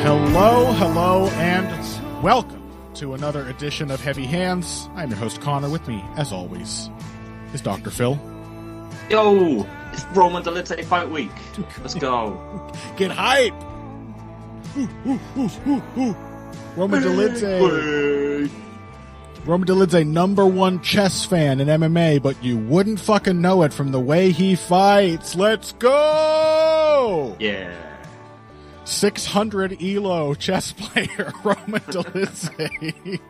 Hello, and welcome to another edition of Heavy Hands. I'm your host, Connor. With me, as always, is Dr. Phil. Yo, it's Roman Dolidze fight week. Let's go. Get hype! Roman Dolidze. Roman Dolidze, number one chess fan in MMA, but you wouldn't fucking know it from the way he fights. Let's go! Yeah. 600 ELO chess player, Roman Dolidze,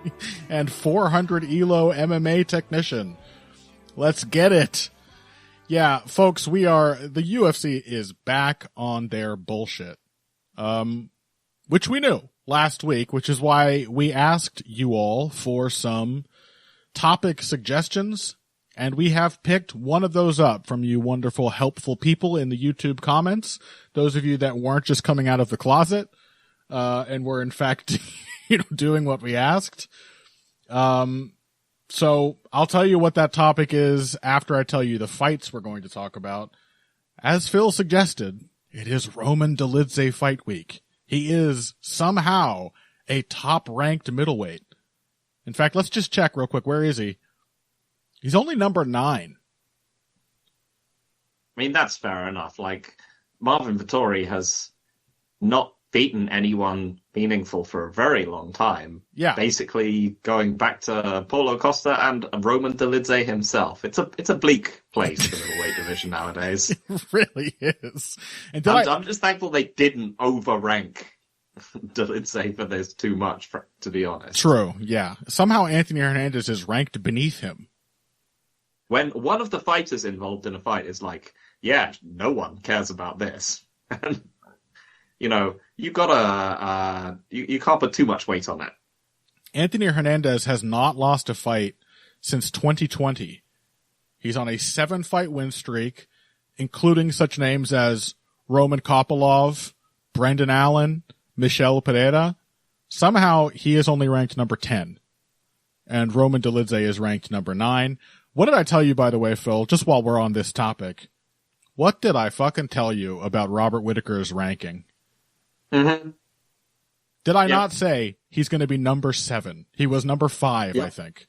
and 400 ELO MMA technician. Let's get it. Yeah, folks, the UFC is back on their bullshit. Which we knew last week, which is why we asked you all for some topic suggestions, and we have picked one of those up from you wonderful, helpful people in the YouTube comments. Those of you that weren't just coming out of the closet, and were in fact, doing what we asked. So I'll tell you what that topic is after I tell you the fights we're going to talk about. As Phil suggested, it is Roman Dolidze fight week. He is somehow a top-ranked middleweight. In fact, let's just check real quick. Where is he? He's only number 9. I mean, that's fair enough. Like, Marvin Vettori has not beaten anyone meaningful for a very long time. Yeah. Basically going back to Paulo Costa and Roman Dolidze himself. It's a bleak place, the middleweight division nowadays. It really is. And I'm just thankful they didn't overrank Dolidze for this too much, to be honest. True, yeah. Somehow Anthony Hernandez is ranked beneath him. When one of the fighters involved in a fight is like, yeah, no one cares about this. And, you gotta, you can't put too much weight on that. Anthony Hernandez has not lost a fight since 2020. He's on a 7-fight win streak, including such names as Roman Kopylov, Brendan Allen, Michel Pereira. Somehow he is only ranked number 10. And Roman Dolidze is ranked number 9. What did I tell you, by the way, Phil, just while we're on this topic? What did I fucking tell you about Robert Whittaker's ranking? Mm-hmm. Did I not say he's going to be number 7? He was number 5, I think.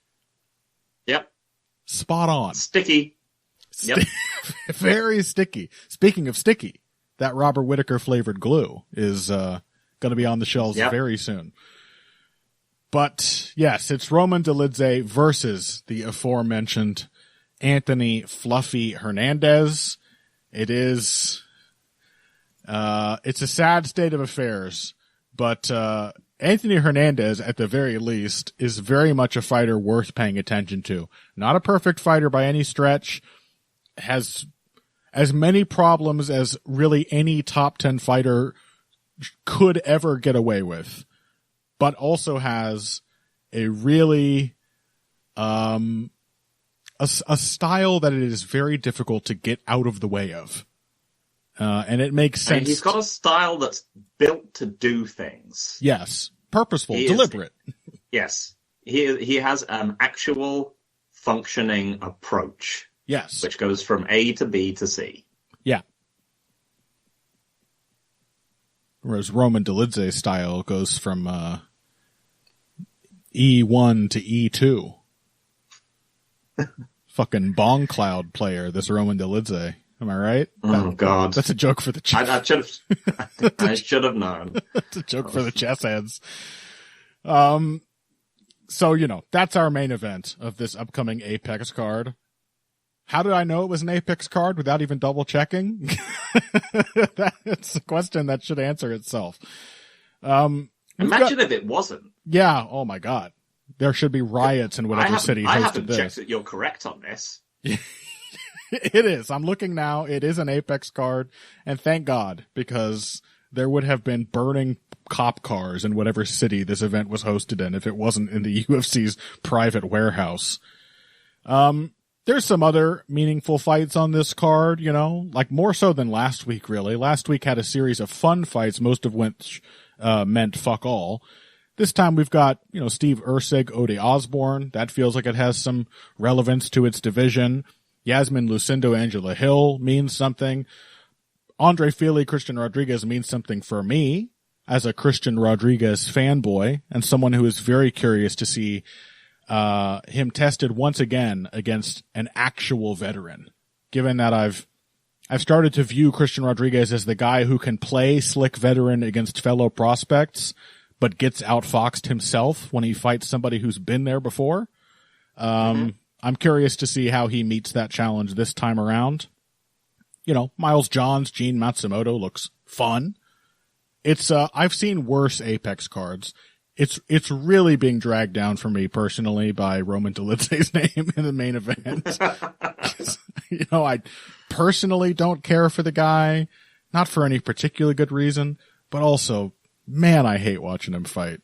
Yep. Spot on. Sticky. Yep. Very sticky. Speaking of sticky, that Robert Whittaker flavored glue is going to be on the shelves very soon. But yes, it's Roman Dolidze versus the aforementioned Anthony Fluffy Hernandez. It is, it's a sad state of affairs, but Anthony Hernandez, at the very least, is very much a fighter worth paying attention to. Not a perfect fighter by any stretch, has as many problems as really any top 10 fighter could ever get away with, but also has a really, a style that it is very difficult to get out of the way of. And it makes sense. And he's got a style that's built to do things. Yes. Purposeful, deliberate. Yes. He has an actual functioning approach. Yes. Which goes from A to B to C. Yeah. Whereas Roman Dolidze's style goes from E1 to E2. Fucking bong cloud player, this Roman Dolidze. Am I right? Oh, God. That's a joke for the chess. I should have known. That's a joke for the chess heads. So, that's our main event of this upcoming Apex card. How did I know it was an Apex card without even double checking? That's a question that should answer itself. Imagine if it wasn't. Yeah. Oh my God. There should be riots in whatever city hosted this. I haven't checked that you're correct on this. It is. I'm looking now. It is an Apex card, and thank God, because there would have been burning cop cars in whatever city this event was hosted in if it wasn't in the UFC's private warehouse. There's some other meaningful fights on this card, like more so than last week, really. Last week had a series of fun fights, most of which meant fuck all. This time we've got, Steve Erceg, Ode Osbourne. That feels like it has some relevance to its division. Yasmin Lucindo, Angela Hill means something. Andre Fili, Christian Rodriguez means something for me. as a Christian Rodriguez fanboy and someone who is very curious to see him tested once again against an actual veteran, given that I've started to view Christian Rodriguez as the guy who can play slick veteran against fellow prospects, but gets outfoxed himself when he fights somebody who's been there before. I'm curious to see how he meets that challenge this time around. Miles Johns, Gene Matsumoto looks fun. It's, I've seen worse Apex cards. It's really being dragged down for me personally by Roman Dolidze's name in the main event. I personally don't care for the guy, not for any particular good reason, but also, man, I hate watching him fight.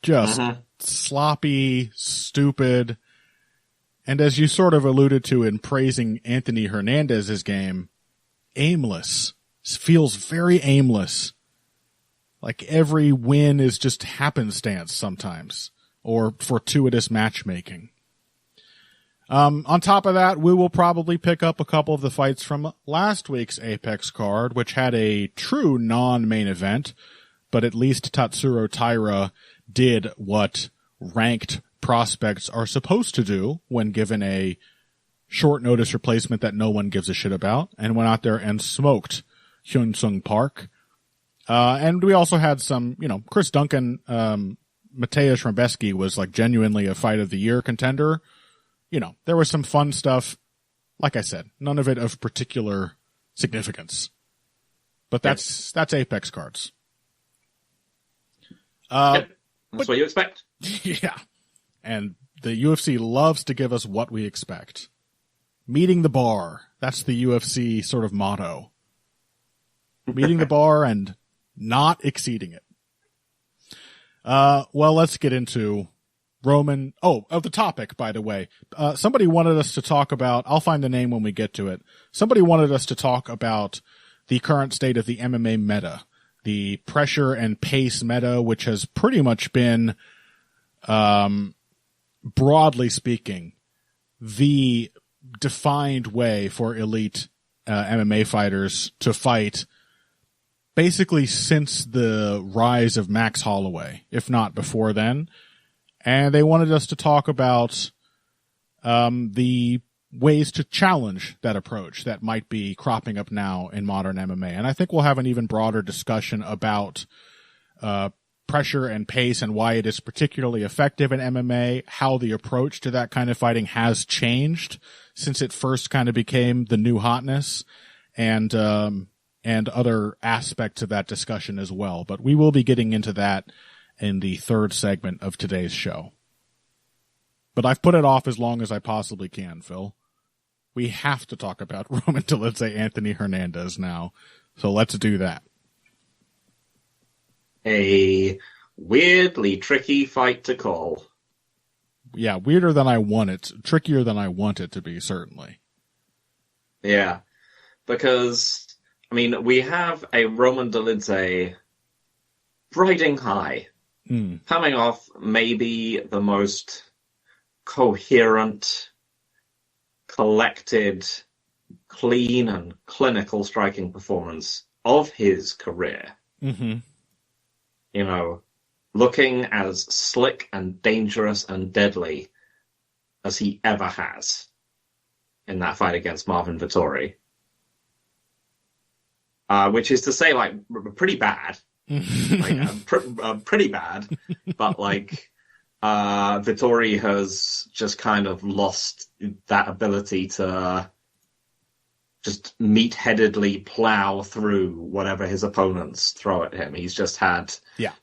Just sloppy, stupid, and as you sort of alluded to in praising Anthony Hernandez's game, aimless. Feels very aimless. Like every win is just happenstance sometimes, or fortuitous matchmaking. On top of that, we will probably pick up a couple of the fights from last week's Apex card, which had a true non-main event, but at least Tatsuro Taira did what ranked prospects are supposed to do when given a short notice replacement that no one gives a shit about, and went out there and smoked Hyun Sung Park. And we also had some, Chris Duncan, Mateusz Rebecki was like genuinely a fight of the year contender. There was some fun stuff. Like I said, none of it of particular significance. But that's Apex cards. That's what you expect. Yeah. And the UFC loves to give us what we expect. Meeting the bar. That's the UFC sort of motto. Meeting the bar and not exceeding it. Well, let's get into Roman. Oh, of the topic, by the way. Somebody wanted us to talk about, I'll find the name when we get to it. Somebody wanted us to talk about the current state of the MMA meta. The pressure and pace meta, which has pretty much been, broadly speaking, the defined way for elite MMA fighters to fight basically since the rise of Max Holloway, if not before then. And they wanted us to talk about the ways to challenge that approach that might be cropping up now in modern MMA. And I think we'll have an even broader discussion about pressure and pace and why it is particularly effective in MMA, how the approach to that kind of fighting has changed since it first kind of became the new hotness, and other aspects of that discussion as well. But we will be getting into that in the third segment of today's show. But I've put it off as long as I possibly can, Phil. We have to talk about Roman Dolidze, Anthony Hernandez now. So let's do that. A weirdly tricky fight to call. Yeah, weirder than I want it. Trickier than I want it to be, certainly. Yeah, because, we have a Roman Dolidze riding high, coming off maybe the most coherent, collected, clean, and clinical striking performance of his career. Mm-hmm. Looking as slick and dangerous and deadly as he ever has in that fight against Marvin Vettori. Which is to say, pretty bad. Pretty bad. But, Vettori has just kind of lost that ability to just meat-headedly plow through whatever his opponents throw at him. He's just had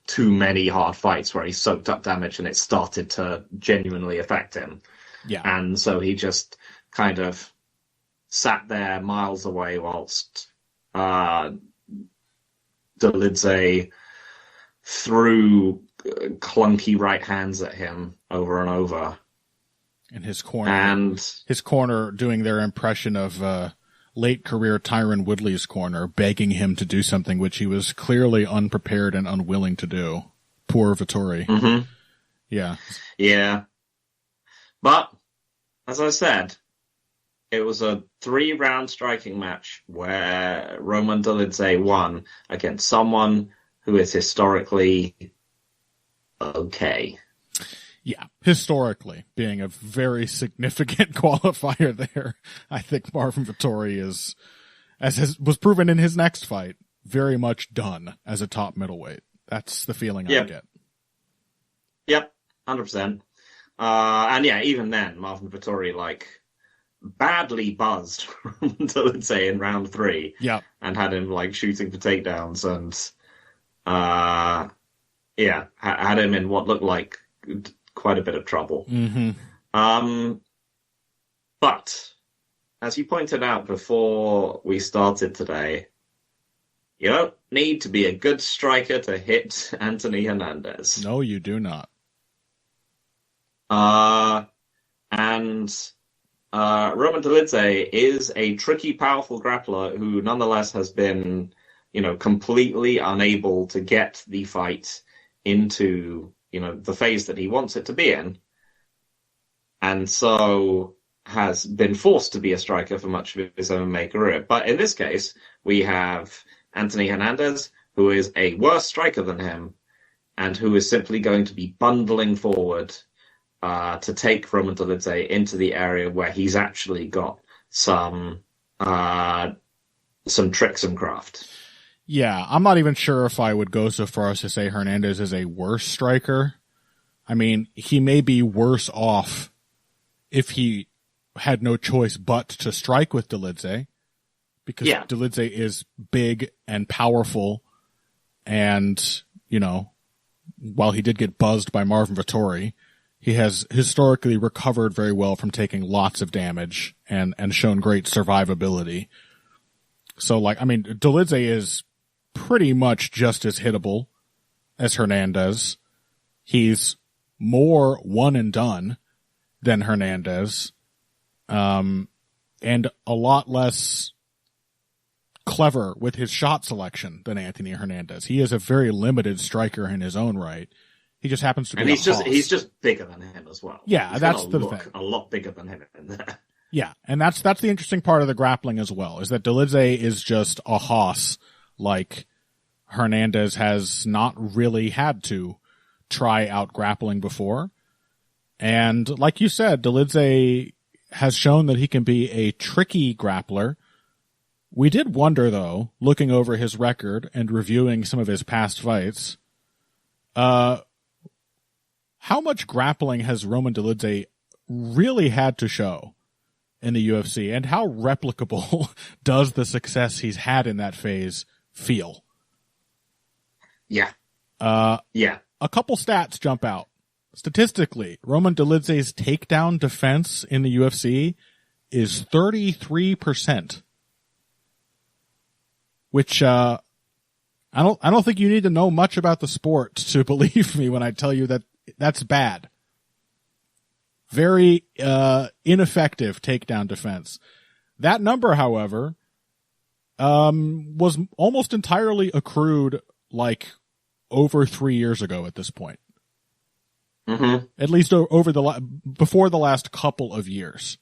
too many hard fights where he soaked up damage and it started to genuinely affect him. Yeah. And so he just kind of sat there miles away whilst Dolidze threw clunky right hands at him over and over. And his corner doing their impression of late career Tyron Woodley's corner, begging him to do something which he was clearly unprepared and unwilling to do. Poor Vettori. Mm-hmm. Yeah. Yeah. But, as I said, it was a 3-round striking match where Roman Dolidze won against someone who is historically okay. Yeah, historically, being a very significant qualifier there, I think Marvin Vettori is, was proven in his next fight, very much done as a top middleweight. That's the feeling I get. Yep, 100%. And yeah, even then, Marvin Vettori, badly buzzed Dolidze in round 3. Yeah. And had him, shooting for takedowns and, had him in what looked like quite a bit of trouble. Mm-hmm. But, as you pointed out before we started today, you don't need to be a good striker to hit Anthony Hernandez. No, you do not. And Roman Dolidze is a tricky, powerful grappler who nonetheless has been, completely unable to get the fight into, the phase that he wants it to be in. And so has been forced to be a striker for much of his MMA career. But in this case, we have Anthony Hernandez, who is a worse striker than him, and who is simply going to be bundling forward to take Roman Dolidze into the area where he's actually got some tricks and craft. Yeah, I'm not even sure if I would go so far as to say Hernandez is a worse striker. I mean, he may be worse off if he had no choice but to strike with Dolidze, because Dolidze is big and powerful, and, while he did get buzzed by Marvin Vettori, he has historically recovered very well from taking lots of damage and shown great survivability. So, Dolidze is pretty much just as hittable as Hernandez. He's more one and done than Hernandez, and a lot less clever with his shot selection than Anthony Hernandez. He is a very limited striker in his own right. He just happens to be. And he's just bigger than him as well. Yeah, that's the thing. A lot bigger than him in there. Yeah, and that's the interesting part of the grappling as well, is that Dolidze is just a hoss, like Hernandez has not really had to try out grappling before. And like you said, Dolidze has shown that he can be a tricky grappler. We did wonder, though, looking over his record and reviewing some of his past fights, how much grappling has Roman Dolidze really had to show in the UFC, and how replicable does the success he's had in that phase feel? Yeah. A couple stats jump out. Statistically, Roman Dolidze's takedown defense in the UFC is 33%. Which, I don't think you need to know much about the sport to believe me when I tell you that that's bad. Very, ineffective takedown defense. That number, however, was almost entirely accrued over 3 years ago at this point. Mm-hmm. At least before the last couple of years.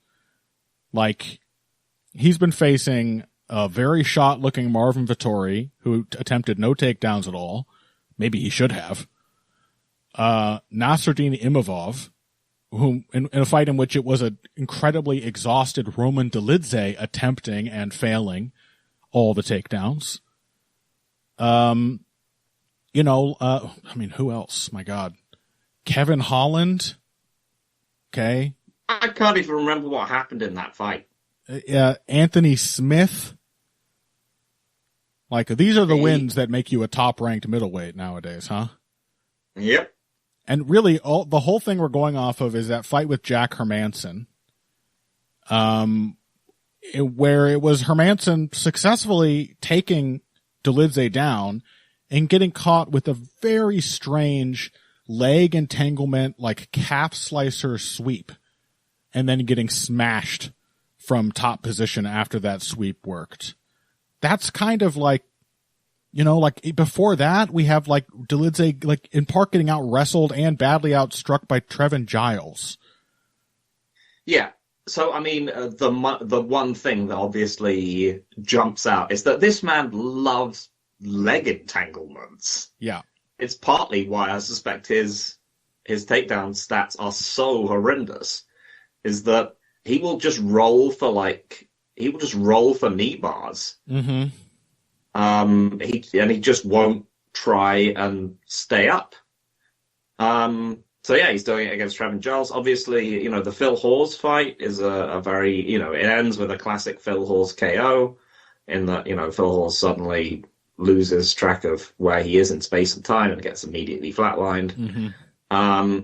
He's been facing a very shot-looking Marvin Vettori, who attempted no takedowns at all. Maybe he should have. Nasruddin Imavov, who in a fight in which it was an incredibly exhausted Roman Dolidze attempting and failing all the takedowns. Who else? My God. Kevin Holland. Okay. I can't even remember what happened in that fight. Anthony Smith. These are the wins that make you a top-ranked middleweight nowadays, huh? Yep. And really, the whole thing we're going off of is that fight with Jack Hermansson, where it was Hermansson successfully taking Dolidze down and getting caught with a very strange leg entanglement, calf slicer sweep, and then getting smashed from top position after that sweep worked. That's kind of before that, we have Dolidze in part getting out wrestled and badly outstruck by Trevin Giles. Yeah. So, the one thing that obviously jumps out is that this man loves leg entanglements. Yeah. It's partly why I suspect his takedown stats are so horrendous, is that he will just roll for knee bars. Mm-hmm. He just won't try and stay up. So yeah, he's doing it against Trevin Giles. Obviously, the Phil Hawes fight is a very, it ends with a classic Phil Hawes KO, in that, Phil Hawes suddenly loses track of where he is in space and time and gets immediately flatlined. Mm-hmm.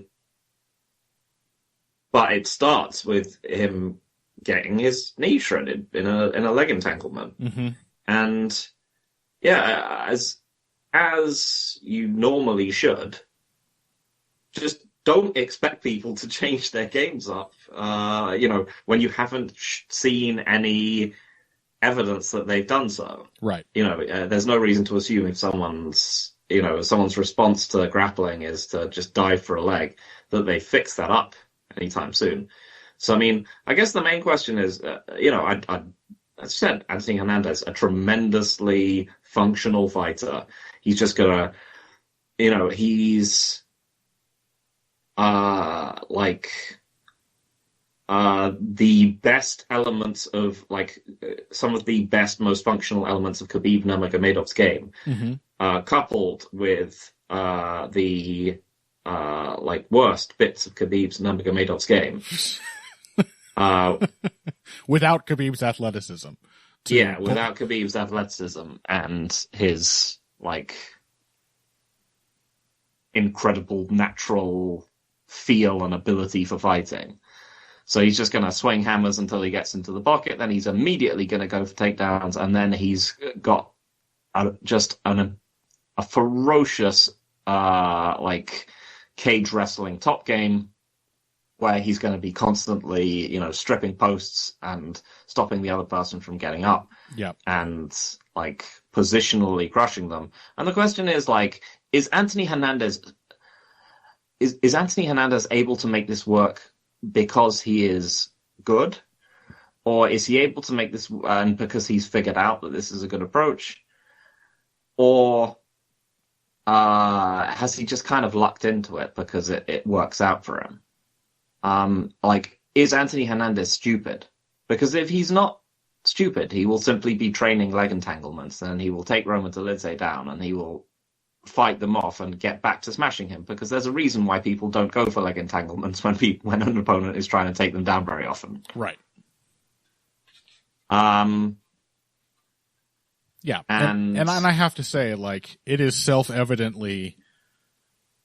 But it starts with him getting his knee shredded in a leg entanglement. Mm-hmm. And yeah, as you normally should, just don't expect people to change their games up, when you haven't seen any evidence that they've done so. Right. There's no reason to assume if someone's response to grappling is to just dive for a leg, that they fix that up anytime soon. So, I mean, I guess the main question is, I said Anthony Hernandez, a tremendously functional fighter. He's just gonna, he's the best elements of some of the best, most functional elements of Khabib Nurmagomedov's game, mm-hmm. Coupled with the worst bits of Khabib's Nurmagomedov's game. Without Khabib's athleticism. Without Khabib's athleticism and his incredible natural feel and ability for fighting. So he's just going to swing hammers until he gets into the pocket, then he's immediately going to go for takedowns, and then he's got a ferocious cage wrestling top game, where he's going to be constantly, stripping posts and stopping the other person from getting up. Yeah. And positionally crushing them. And the question is is Anthony Hernandez able to make this work because he is good? Or is he able to make this and because he's figured out that this is a good approach? Or has he just kind of lucked into it because it works out for him? Is Anthony Hernandez stupid? Because if he's not stupid, he will simply be training leg entanglements, and he will take Roman Dolidze down, and he will fight them off and get back to smashing him. Because there's a reason why people don't go for leg entanglements when an opponent is trying to take them down very often. Right. Yeah, and I have to say, it is self-evidently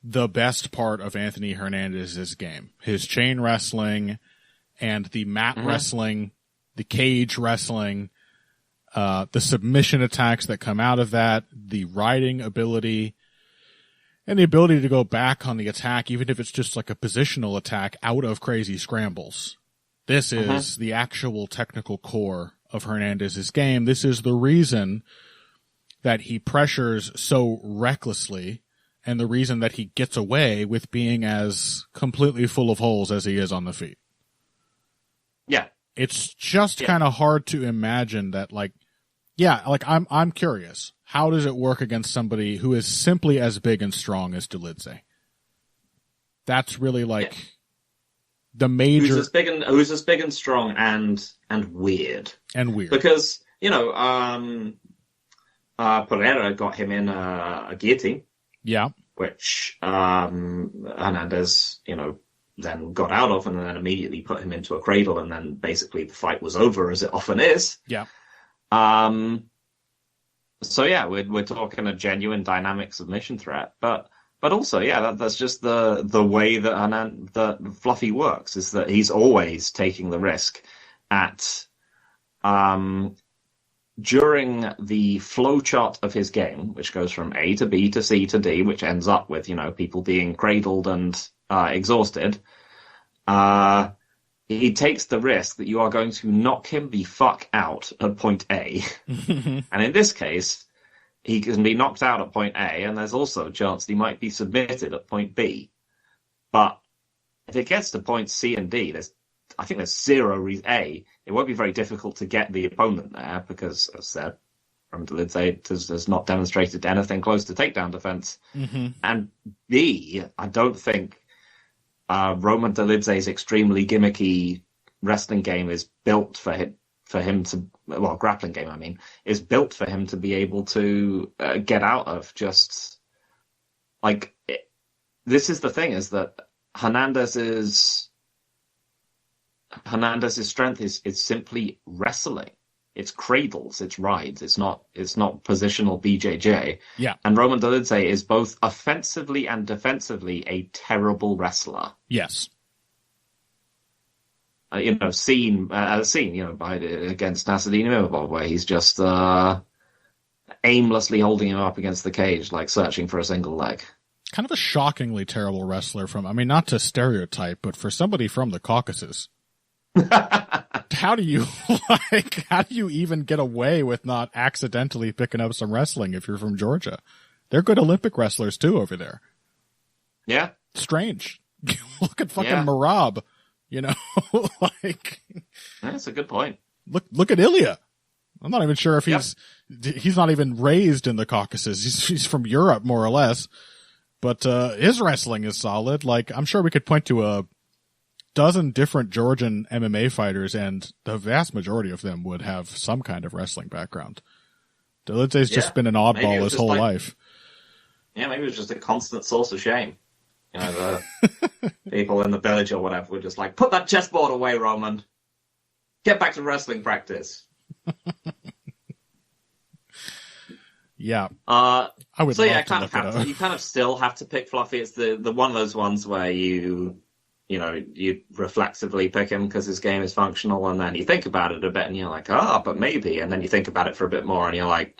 the best part of Anthony Hernandez's game. His chain wrestling and the mat wrestling, the cage wrestling, the submission attacks that come out of that, the riding ability, and the ability to go back on the attack, even if it's just a positional attack out of crazy scrambles. This is the actual technical core of Hernandez's game. This is the reason that he pressures so recklessly, and the reason that he gets away with being as completely full of holes as he is on the feet. Yeah. It's just kind of hard to imagine that, I'm curious. How does it work against somebody who is simply as big and strong as Dolidze? That's really the major... Who's as big and strong and weird. And weird. Because, Pereira got him in a guillotine. Yeah. Which Hernandez, then got out of, and then immediately put him into a cradle, and then basically the fight was over, as it often is. Yeah. So yeah, we're talking a genuine dynamic submission threat, but also that's just the way that Fluffy works, is that he's always taking the risk at during the flowchart of his game, which goes from A to B to C to D, which ends up with, people being cradled and exhausted, he takes the risk that you are going to knock him the fuck out at point A. And in this case, he can be knocked out at point A, and there's also a chance that he might be submitted at point B. But if it gets to points C and D, I think there's zero reason. It won't be very difficult to get the opponent there because, as I said, from Dolidze has not demonstrated anything close to takedown defense. Mm-hmm. And B, I don't think Roman Dolidze's extremely gimmicky wrestling game is built for him to, well, grappling game, I mean, is built for him to be able to get out of. Just like, this is the thing, is that Hernandez's strength is simply wrestling. It's cradles, it's rides, it's not positional BJJ. Yeah. And Roman Dolidze is both offensively and defensively a terrible wrestler. Yes. Seen by against Nassourdine Imavov, where he's just aimlessly holding him up against the cage, like searching for a single leg. Kind of a shockingly terrible wrestler not to stereotype, but for somebody from the Caucasus. How do you even get away with not accidentally picking up some wrestling if you're from Georgia? They're good Olympic wrestlers too over there. Yeah. Strange. Look at fucking Marab, That's a good point. Look at Ilya. I'm not even sure if he's not even raised in the Caucasus. He's from Europe more or less, but his wrestling is solid. Like, I'm sure we could point to a dozen different Georgian MMA fighters, and the vast majority of them would have some kind of wrestling background. Dolidze's just been an oddball his whole life. Yeah, maybe it was just a constant source of shame. The people in the village or whatever were just like, put that chessboard away, Roman. Get back to wrestling practice. Yeah. I would so love yeah, to look it up. you kind of still have to pick Fluffy. It's the one of those ones where you reflexively pick him because his game is functional, and then you think about it a bit and you're like, but maybe, and then you think about it for a bit more and you're like,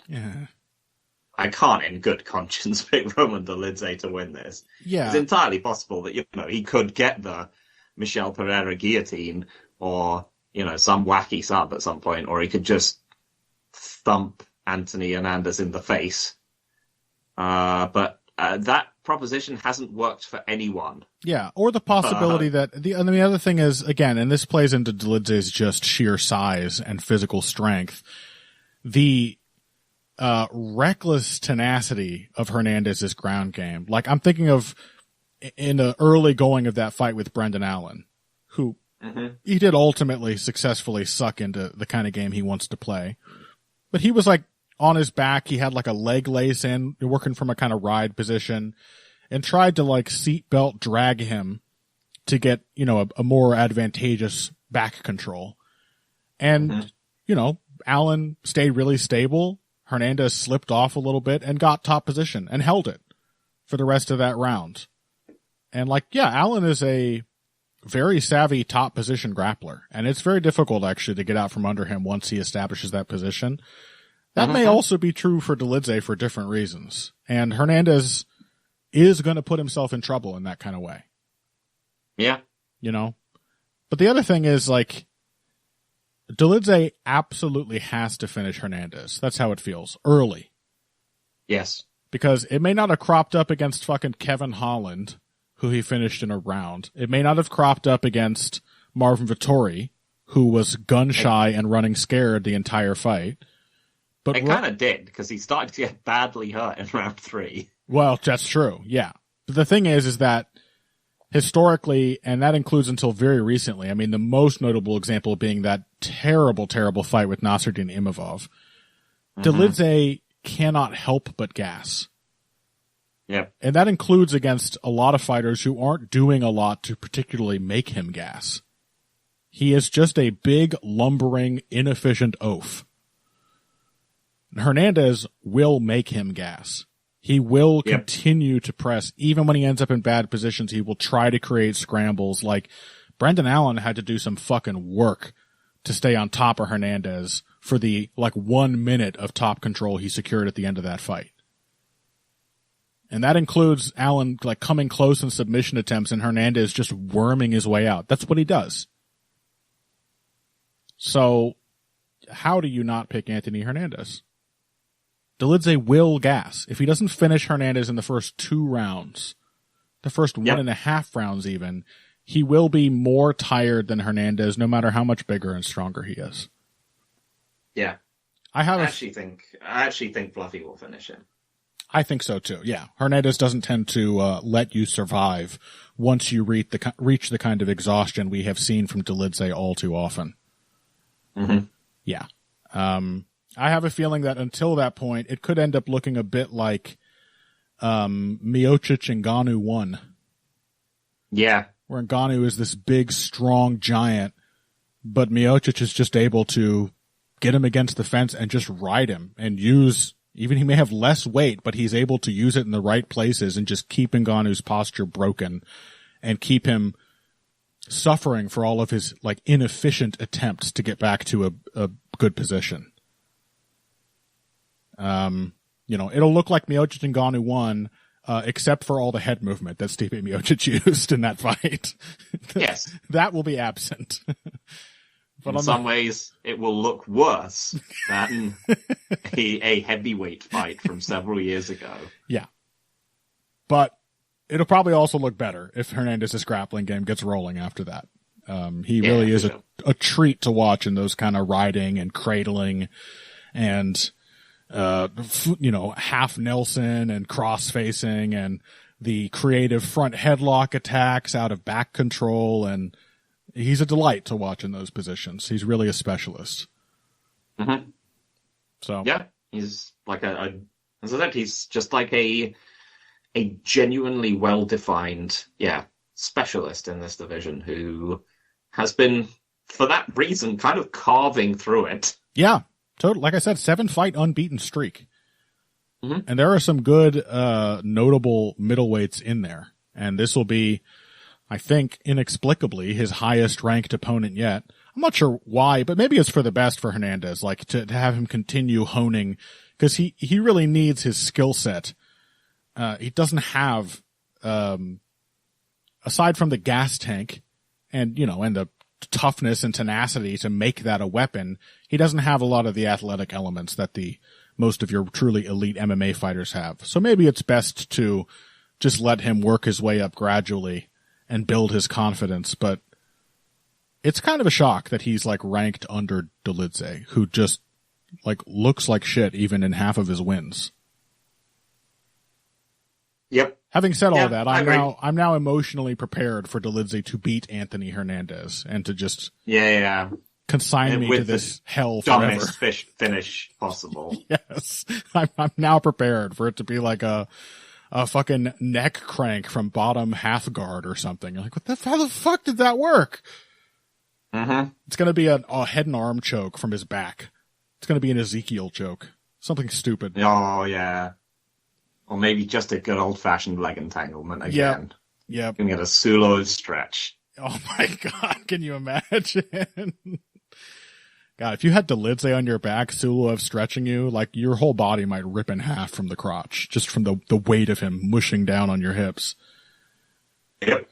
I can't in good conscience pick Roman Dolidze to win this. Yeah. It's entirely possible that, he could get the Michel Pereira guillotine or, some wacky sub at some point, or he could just thump Anthony Hernandez in the face. But that proposition hasn't worked for anyone. Yeah, or the possibility that the other thing is, again, and this plays into Dolidze's just sheer size and physical strength, the reckless tenacity of Hernandez's ground game. Like, I'm thinking of in the early going of that fight with Brendan Allen, who he did ultimately successfully suck into the kind of game he wants to play. But he was like on his back, he had like a leg lace in, working from a kind of ride position, and tried to like seatbelt drag him to get, a more advantageous back control. And, Allen stayed really stable. Hernandez slipped off a little bit and got top position and held it for the rest of that round. And Allen is a very savvy top position grappler, and it's very difficult actually to get out from under him once he establishes that position. That may also be true for Dolidze for different reasons. And Hernandez is going to put himself in trouble in that kind of way. Yeah. But the other thing is, Dolidze absolutely has to finish Hernandez. That's how it feels. Early. Yes. Because it may not have cropped up against fucking Kevin Holland, who he finished in a round. It may not have cropped up against Marvin Vettori, who was gun-shy and running scared the entire fight. But it kind of did, because he started to get badly hurt in round 3. Well, that's true, yeah. But the thing is that historically, and that includes until very recently, I mean, the most notable example being that terrible, terrible fight with Nassourdine Imavov, Dolidze cannot help but gas. Yep. And that includes against a lot of fighters who aren't doing a lot to particularly make him gas. He is just a big, lumbering, inefficient oaf. Hernandez will make him gas. He will continue to press. Even when he ends up in bad positions, he will try to create scrambles. Like, Brendan Allen had to do some fucking work to stay on top of Hernandez for the, 1 minute of top control he secured at the end of that fight. And that includes Allen, coming close in submission attempts and Hernandez just worming his way out. That's what he does. So, how do you not pick Anthony Hernandez? Dolidze will gas. If he doesn't finish Hernandez in the first 2 rounds, the first 1.5 rounds even, he will be more tired than Hernandez, no matter how much bigger and stronger he is. Yeah. I actually think Fluffy will finish him. I think so too. Yeah, Hernandez doesn't tend to let you survive once you reach the kind of exhaustion we have seen from Dolidze all too often. Mm-hmm. Yeah. I have a feeling that until that point, it could end up looking a bit like Miocic Ngannou 1. Yeah. Where Ngannou is this big, strong giant, but Miocic is just able to get him against the fence and just ride him and use, even he may have less weight, but he's able to use it in the right places and just keep Ngannou's posture broken and keep him suffering for all of his like inefficient attempts to get back to a good position. It'll look like Miocic Ngannou 1, except for all the head movement that Stipe Miocic used in that fight. Yes. That will be absent. But in some ways, it will look worse than a heavyweight fight from several years ago. Yeah. But it'll probably also look better if Hernandez's grappling game gets rolling after that. He really is a treat to watch in those kind of riding and cradling and, half Nelson and cross facing and the creative front headlock attacks out of back control. And he's a delight to watch in those positions. He's really a specialist. Mm-hmm. So yeah, he's like as I said, he's just like a genuinely well-defined, specialist in this division who has been, for that reason, kind of carving through it. Yeah, totally. Like I said, 7-fight unbeaten streak. Mm-hmm. And there are some good, notable middleweights in there. And this will be, I think, inexplicably his highest ranked opponent yet. I'm not sure why, but maybe it's for the best for Hernandez, like to have him continue honing, because he really needs his skill set. He doesn't have, aside from the gas tank and the toughness and tenacity to make that a weapon, he doesn't have a lot of the athletic elements that most of your truly elite MMA fighters have. So maybe it's best to just let him work his way up gradually and build his confidence. But it's kind of a shock that he's like ranked under Dolidze, who just like looks like shit even in half of his wins. Yep. Having said all that, I'm now emotionally prepared for Dolidze to beat Anthony Hernandez and to just consign me to this hell forever. Dumbest finish possible. Yes. I'm now prepared for it to be like a fucking neck crank from bottom half guard or something. Like, how the fuck did that work? Mm-hmm. It's going to be a head and arm choke from his back. It's going to be an Ezekiel choke. Something stupid. Oh, yeah. Or maybe just a good old-fashioned leg entanglement again. Yep. You can get a Sulo stretch. Oh my God, can you imagine? God, if you had Dolidze on your back, Suloev stretching you, like your whole body might rip in half from the crotch, just from the weight of him mushing down on your hips. Yep.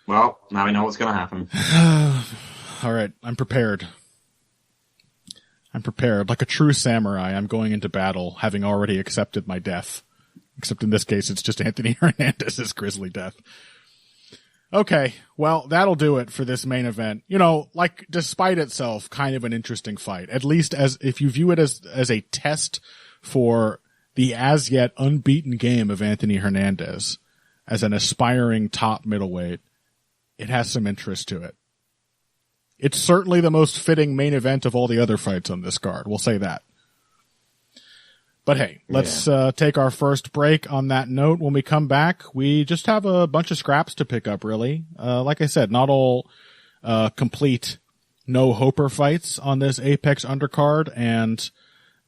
Well, now we know what's going to happen. All right, I'm prepared. Like a true samurai, I'm going into battle, having already accepted my death. Except in this case, it's just Anthony Hernandez's grisly death. Okay, well, that'll do it for this main event. Despite itself, kind of an interesting fight. At least if you view it as a test for the as yet unbeaten game of Anthony Hernandez as an aspiring top middleweight, it has some interest to it. It's certainly the most fitting main event of all the other fights on this card. We'll say that. But hey, let's take our first break on that note. When we come back, we just have a bunch of scraps to pick up, really. Like I said, not all complete no-hoper fights on this Apex undercard, and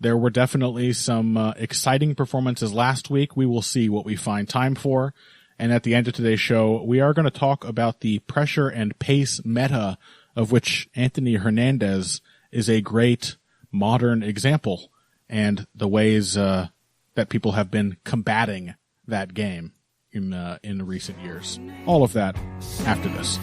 there were definitely some exciting performances last week. We will see what we find time for. And at the end of today's show, we are going to talk about the pressure and pace meta of which Anthony Hernandez is a great modern example, and the ways that people have been combating that game in recent years. All of that after this.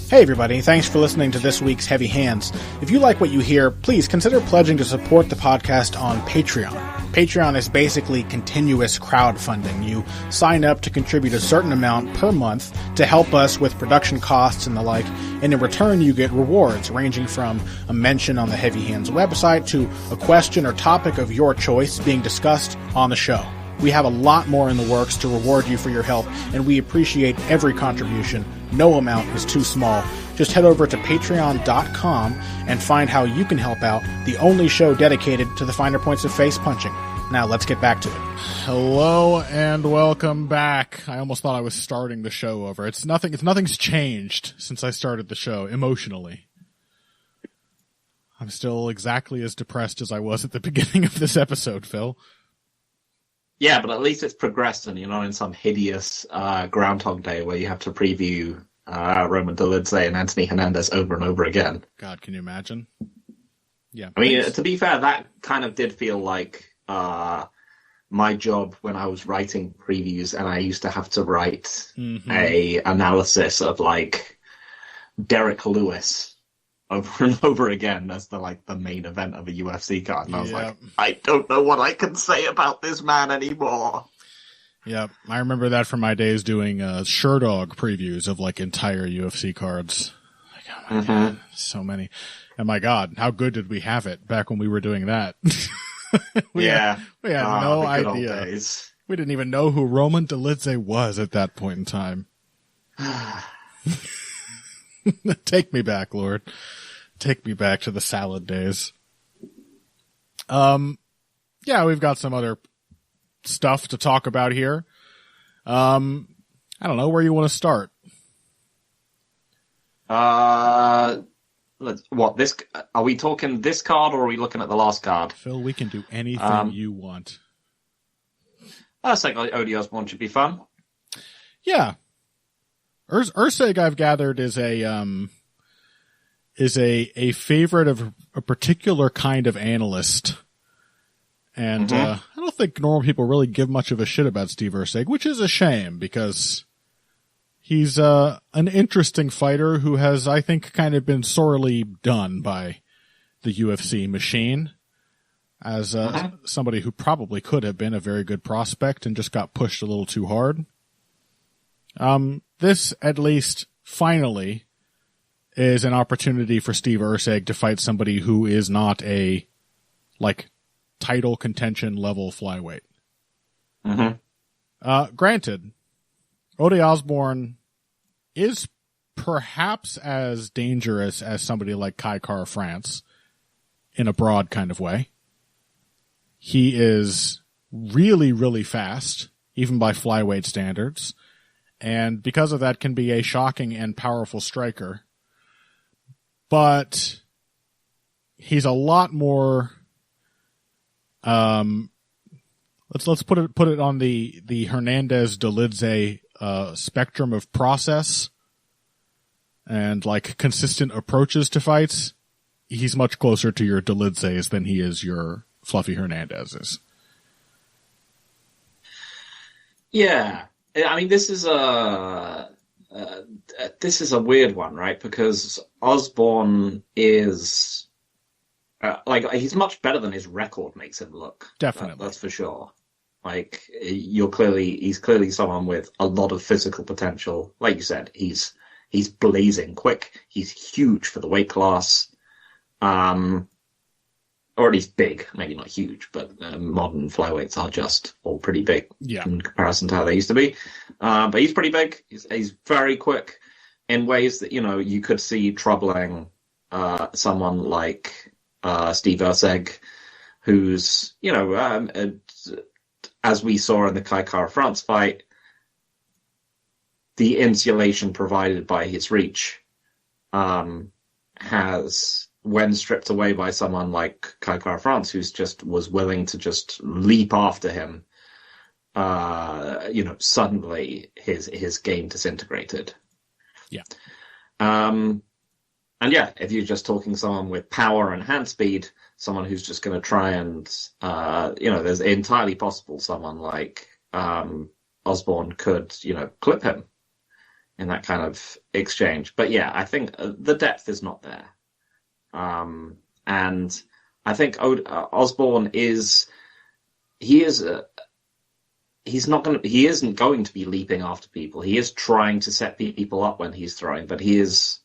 Hey everybody, thanks for listening to this week's Heavy Hands. If you like what you hear, please consider pledging to support the podcast on Patreon. Patreon is basically continuous crowdfunding. You sign up to contribute a certain amount per month to help us with production costs and the like, and in return you get rewards ranging from a mention on the Heavy Hands website to a question or topic of your choice being discussed on the show. We have a lot more in the works to reward you for your help, and we appreciate every contribution. No amount is too small. Just head over to patreon.com and find how you can help out, the only show dedicated to the finer points of face punching. Now let's get back to it. Hello and welcome back. I almost thought I was starting the show over. Nothing's changed since I started the show emotionally. I'm still exactly as depressed as I was at the beginning of this episode, Phil. Yeah, but at least it's progressed and you're not in some hideous Groundhog Day where you have to preview Roman Dolidze and Anthony Hernandez over and over again. God, can you imagine? Yeah. I mean, to be fair, that kind of did feel like my job when I was writing previews, and I used to have to write a analysis of like Derek Lewis over and over again as the main event of a UFC card. And I was like, I don't know what I can say about this man anymore. Yeah, I remember that from my days doing Sherdog previews of like entire UFC cards. Like, oh my God, so many. And my God, how good did we have it back when we were doing that? we had no idea. We didn't even know who Roman Dolidze was at that point in time. Take me back, Lord. Take me back to the salad days. Yeah, we've got some other stuff to talk about here. I don't know where you want to start. Are we talking this card or are we looking at the last card? Phil, we can do anything you want. I think Odi Osbourne should be fun. Yeah. Erceg, I've gathered, is a favorite of a particular kind of analyst. And I don't think normal people really give much of a shit about Steve Erceg, which is a shame because he's an interesting fighter who has, I think, kind of been sorely done by the UFC machine as somebody who probably could have been a very good prospect and just got pushed a little too hard. This, at least, finally, is an opportunity for Steve Erceg to fight somebody who is not a, title contention level flyweight. Granted, Odi Osbourne is perhaps as dangerous as somebody like Kai Kara France in a broad kind of way. He is really, really fast, even by flyweight standards. And because of that can be a shocking and powerful striker. But he's a lot more, let's put it on the Hernandez Dolidze, spectrum of process and consistent approaches to fights. He's much closer to your Dolidze's than he is your fluffy Hernandez's. Yeah. I mean, this is a weird one, right? Because Osbourne is he's much better than his record makes him look. Definitely, that's for sure. He's clearly someone with a lot of physical potential. Like you said, he's blazing quick. He's huge for the weight class. Or at least big, maybe not huge, but modern flyweights are just all pretty big in comparison to how they used to be. But he's pretty big. He's very quick in ways that, you could see troubling someone like Steve Erceg, who's, as we saw in the Kai Kara France fight, the insulation provided by his reach has, when stripped away by someone like Kai Kara France, who's was willing to just leap after him, suddenly his game disintegrated. Yeah. And yeah, if you're just talking someone with power and hand speed, someone who's just going to try and, there's entirely possible someone like Osbourne could, clip him in that kind of exchange. But yeah, I think the depth is not there. And I think Osbourne isn't going to be leaping after people. He is trying to set people up when he's throwing, but he is,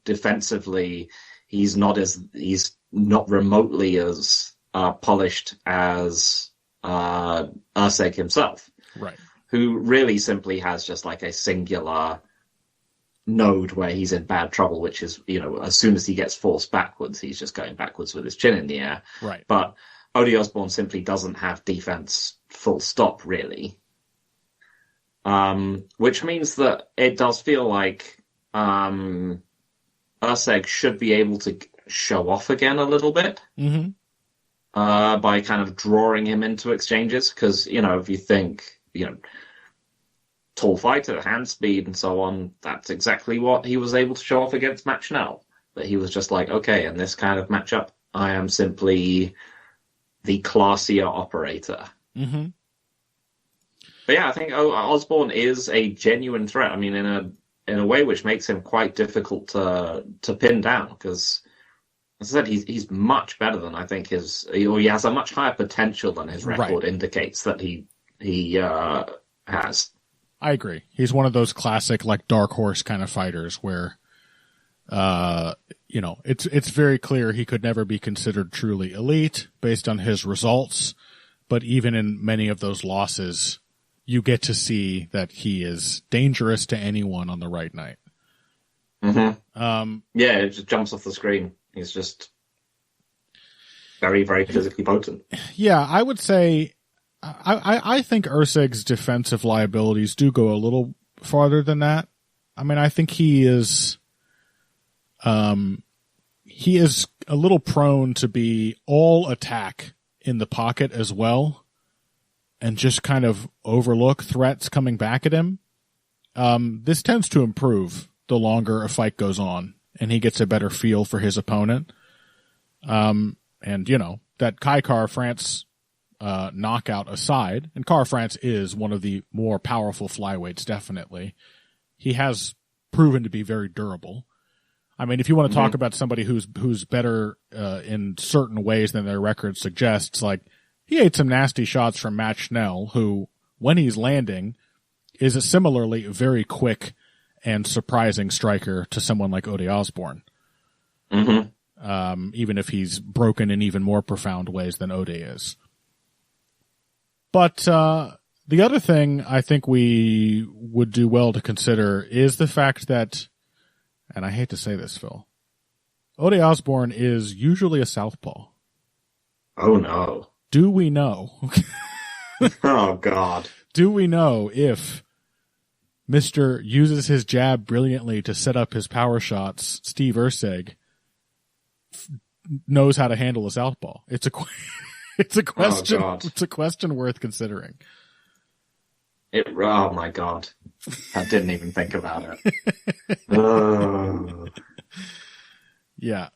defensively, he's not remotely as polished as Erceg himself, right? Who really simply has just like a singular node where he's in bad trouble, which is, as soon as he gets forced backwards, he's just going backwards with his chin in the air. Right. But Ode Osbourne simply doesn't have defense full stop, really. Which means that it does feel like Erceg should be able to show off again a little bit by kind of drawing him into exchanges. Because, if you think, tall fighter, hand speed, and so on, that's exactly what he was able to show off against Matt Schnell. That he was just like, okay, in this kind of matchup, I am simply the classier operator. Mm-hmm. But yeah, I think Osbourne is a genuine threat. I mean, in a way which makes him quite difficult to pin down, because, as I said, he's much better than I think he has a much higher potential than his record indicates that he has. I agree. He's one of those classic, like, dark horse kind of fighters where, it's very clear he could never be considered truly elite based on his results. But even in many of those losses, you get to see that he is dangerous to anyone on the right night. Mm-hmm. Yeah, it just jumps off the screen. He's just very, very physically potent. Yeah, I would say I think Erceg's defensive liabilities do go a little farther than that. I mean, I think he is a little prone to be all attack in the pocket as well, and just kind of overlook threats coming back at him. This tends to improve the longer a fight goes on, and he gets a better feel for his opponent. And that Kai Kara-France knockout aside, and Kara-France is one of the more powerful flyweights, definitely. He has proven to be very durable. I mean, if you want to talk about somebody who's better in certain ways than their record suggests, like, he ate some nasty shots from Matt Schnell, who, when he's landing, is a similarly very quick and surprising striker to someone like Ode Osbourne. Even if he's broken in even more profound ways than Ode is. But the other thing I think we would do well to consider is the fact that, and I hate to say this, Phil, Ode Osbourne is usually a southpaw. Oh, no. Do we know? Oh, God. Do we know if Mr. uses his jab brilliantly to set up his power shots, Steve Erceg knows how to handle a southpaw? It's a question. Oh, it's a question worth considering. Oh my God. I didn't even think about it. Yeah.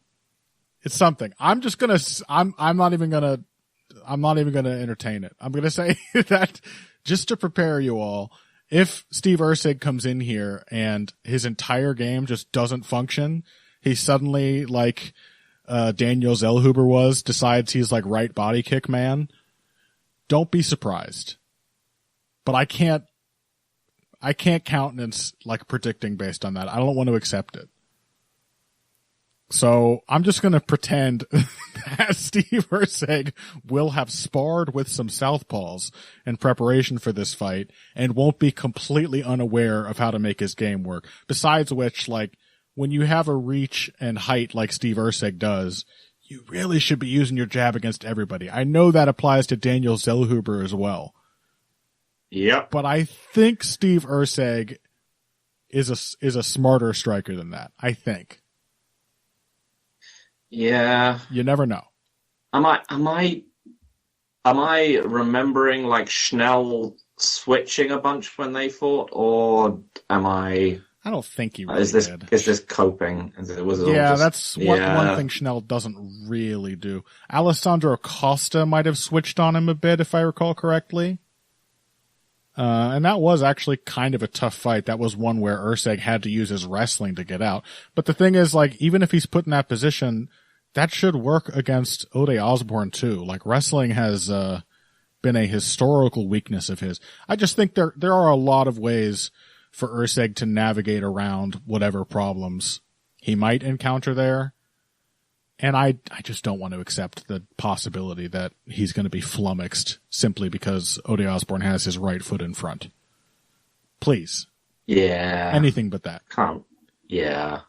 It's something. I'm not even gonna entertain it. I'm gonna say that just to prepare you all, if Steve Erceg comes in here and his entire game just doesn't function, he suddenly, like Daniel Zellhuber decides he's like right body kick man, don't be surprised. But I can't countenance like predicting based on that. I don't want to accept it. So I'm just going to pretend that Steve Erceg will have sparred with some southpaws in preparation for this fight and won't be completely unaware of how to make his game work. Besides which, like, when you have a reach and height like Steve Erceg does, you really should be using your jab against everybody. I know that applies to Daniel Zellhuber as well. Yep. But I think Steve Erceg is a smarter striker than that. I think. Yeah. You never know. Am I remembering like Schnell switching a bunch when they fought, or am I? I don't think he really did. Is this coping? That's one thing Schnell doesn't really do. Alessandro Costa might have switched on him a bit, if I recall correctly. And that was actually kind of a tough fight. That was one where Erceg had to use his wrestling to get out. But the thing is, like, even if he's put in that position, that should work against Ode Osbourne too. Like, wrestling has, been a historical weakness of his. I just think there are a lot of ways for Erceg to navigate around whatever problems he might encounter there. And I just don't want to accept the possibility that he's going to be flummoxed simply because Ode Osbourne has his right foot in front. Please. Yeah. Anything but that. Yeah.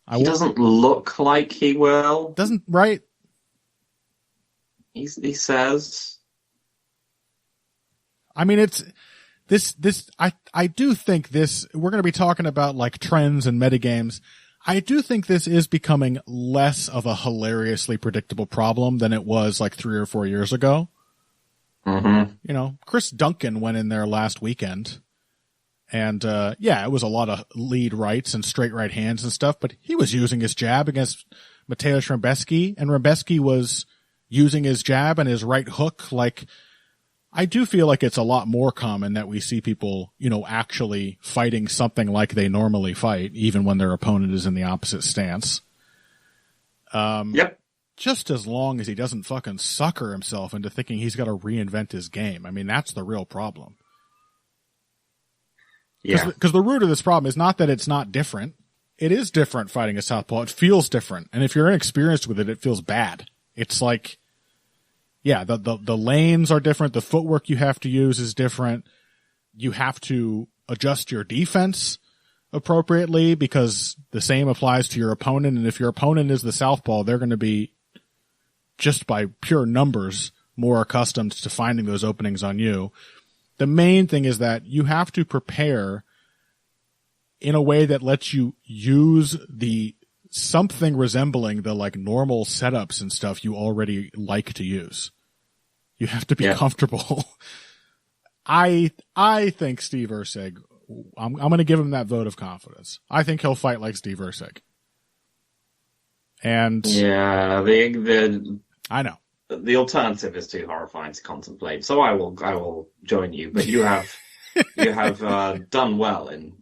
He doesn't look like he will. Doesn't, right? He says. I mean, it's I do think this, we're going to be talking about like trends and metagames. I do think this is becoming less of a hilariously predictable problem than it was like 3 or 4 years ago. Mm-hmm. You know, Chris Duncan went in there last weekend and, yeah, it was a lot of lead rights and straight right hands and stuff, but he was using his jab against Mateusz Rebecki, and Rebecki was using his jab and his right hook. Like, I do feel like it's a lot more common that we see people, you know, actually fighting something like they normally fight, even when their opponent is in the opposite stance. Yep. Just as long as he doesn't fucking sucker himself into thinking he's got to reinvent his game. I mean, that's the real problem. Yeah. Because the root of this problem is not that it's not different. It is different fighting a southpaw. It feels different. And if you're inexperienced with it, it feels bad. It's like, yeah, the lanes are different. The footwork you have to use is different. You have to adjust your defense appropriately because the same applies to your opponent. And if your opponent is the southpaw, they're going to be, just by pure numbers, more accustomed to finding those openings on you. The main thing is that you have to prepare in a way that lets you use the something resembling the like normal setups and stuff you already like to use. You have to be comfortable. I think Steve Erceg, I'm going to give him that vote of confidence. I think he'll fight like Steve Erceg. And yeah, I know the alternative is too horrifying to contemplate. So I will join you, but you have done well in.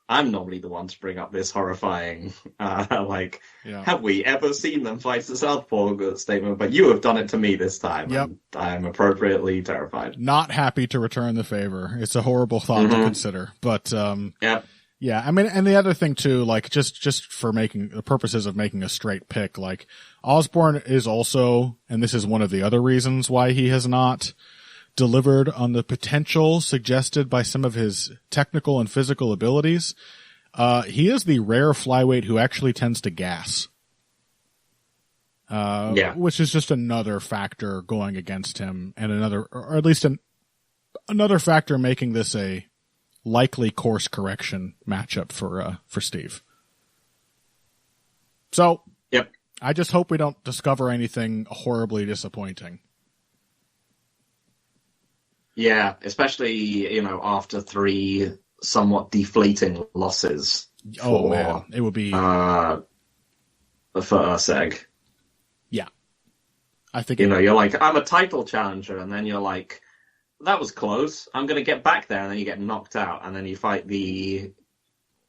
I'm normally the one to bring up this horrifying, have we ever seen them fight a southpaw statement? But you have done it to me this time. Yep. And I'm appropriately terrified. Not happy to return the favor. It's a horrible thought to consider, but, yeah, I mean, and the other thing too, like just for making the purposes of making a straight pick, like Osbourne is also, and this is one of the other reasons why he has not delivered on the potential suggested by some of his technical and physical abilities. He is the rare flyweight who actually tends to gas. Which is just another factor going against him, and or at least another factor making this a likely course correction matchup for Steve. So, yep. I just hope we don't discover anything horribly disappointing. Yeah, especially, after 3 somewhat deflating losses. Oh, man. It would be... for Erceg. Yeah. I think... you're like, I'm a title challenger, and then you're like, that was close. I'm going to get back there, and then you get knocked out, and then you fight the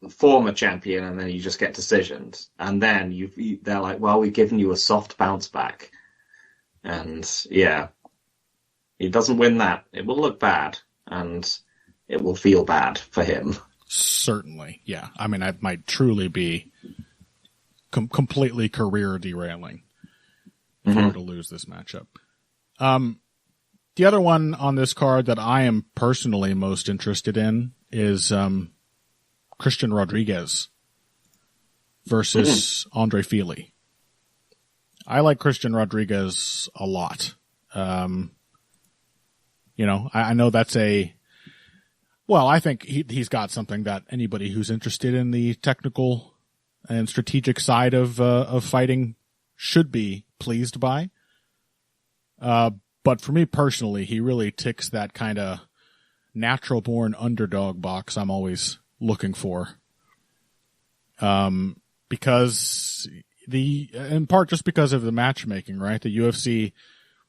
former champion, and then you just get decisioned. And then they're like, well, we've given you a soft bounce back. And, yeah... he doesn't win that, it will look bad, and it will feel bad for him. Certainly, yeah. I mean, that might truly be completely career derailing if he were to lose this matchup. The other one on this card that I am personally most interested in is Christian Rodriguez versus Andre Fili. I like Christian Rodriguez a lot. I know that's I think he's got something that anybody who's interested in the technical and strategic side of fighting should be pleased by. But for me personally, he really ticks that kind of natural born underdog box I'm always looking for. Because in part just because of the matchmaking, right? The UFC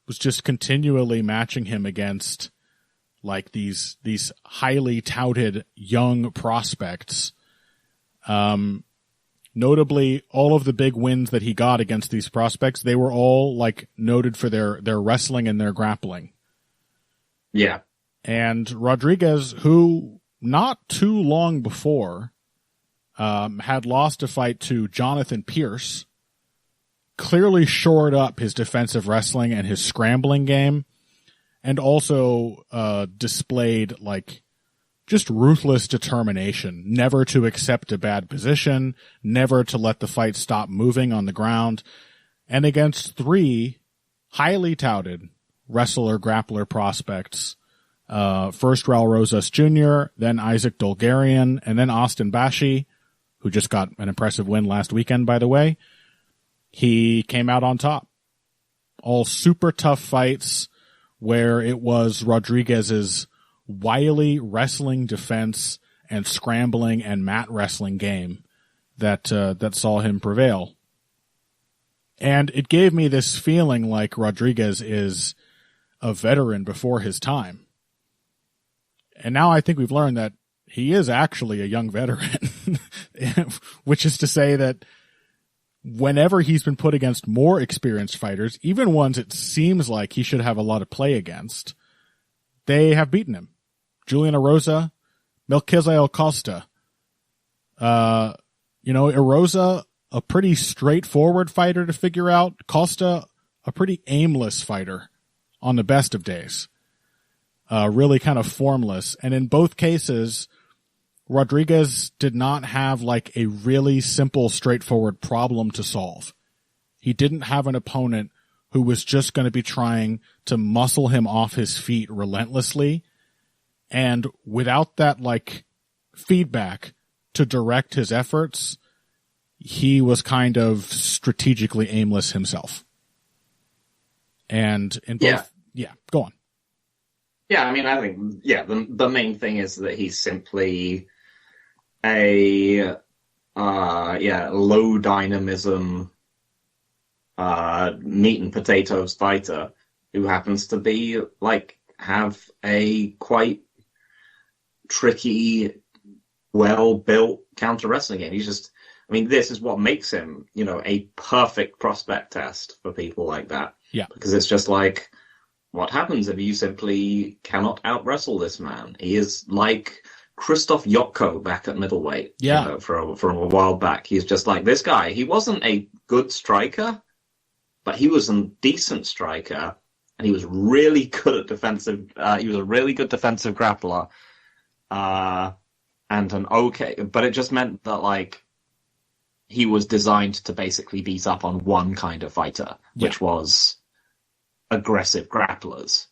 was just continually matching him against like these highly touted young prospects. Notably, all of the big wins that he got against these prospects, they were all like noted for their wrestling and their grappling. Yeah. And Rodriguez, who not too long before had lost a fight to Jonathan Pierce, clearly shored up his defensive wrestling and his scrambling game, and also displayed like just ruthless determination, never to accept a bad position, never to let the fight stop moving on the ground. And against 3 highly touted wrestler-grappler prospects, first Raul Rosas Jr., then Isaac Dolgarian, and then Austin Bashi, who just got an impressive win last weekend, by the way, he came out on top. All super tough fights where it was Rodriguez's wily wrestling defense and scrambling and mat wrestling game that saw him prevail. And it gave me this feeling like Rodriguez is a veteran before his time. And now I think we've learned that he is actually a young veteran, which is to say that whenever he's been put against more experienced fighters, even ones it seems like he should have a lot of play against, they have beaten him. Julian Erosa, Melquizael Costa. Erosa, a pretty straightforward fighter to figure out. Costa, a pretty aimless fighter on the best of days. Really kind of formless. And in both cases, Rodriguez did not have like a really simple, straightforward problem to solve. He didn't have an opponent who was just going to be trying to muscle him off his feet relentlessly. And without that like feedback to direct his efforts, he was kind of strategically aimless himself. And in both, go on. Yeah, I mean, I think, the main thing is that he's simply a, low dynamism, meat and potatoes fighter who happens to be, like, have a quite tricky, well-built counter-wrestling game. He's just, I mean, this is what makes him, a perfect prospect test for people like that. Yeah. Because it's just like, what happens if you simply cannot out-wrestle this man? He is like Krzysztof Jotko back at middleweight. Yeah. From a while back. He's just like this guy. He wasn't a good striker, but he was a decent striker, and he was really good at defensive. He was a really good defensive grappler, and but it just meant that like he was designed to basically beat up on one kind of fighter, which was aggressive grapplers,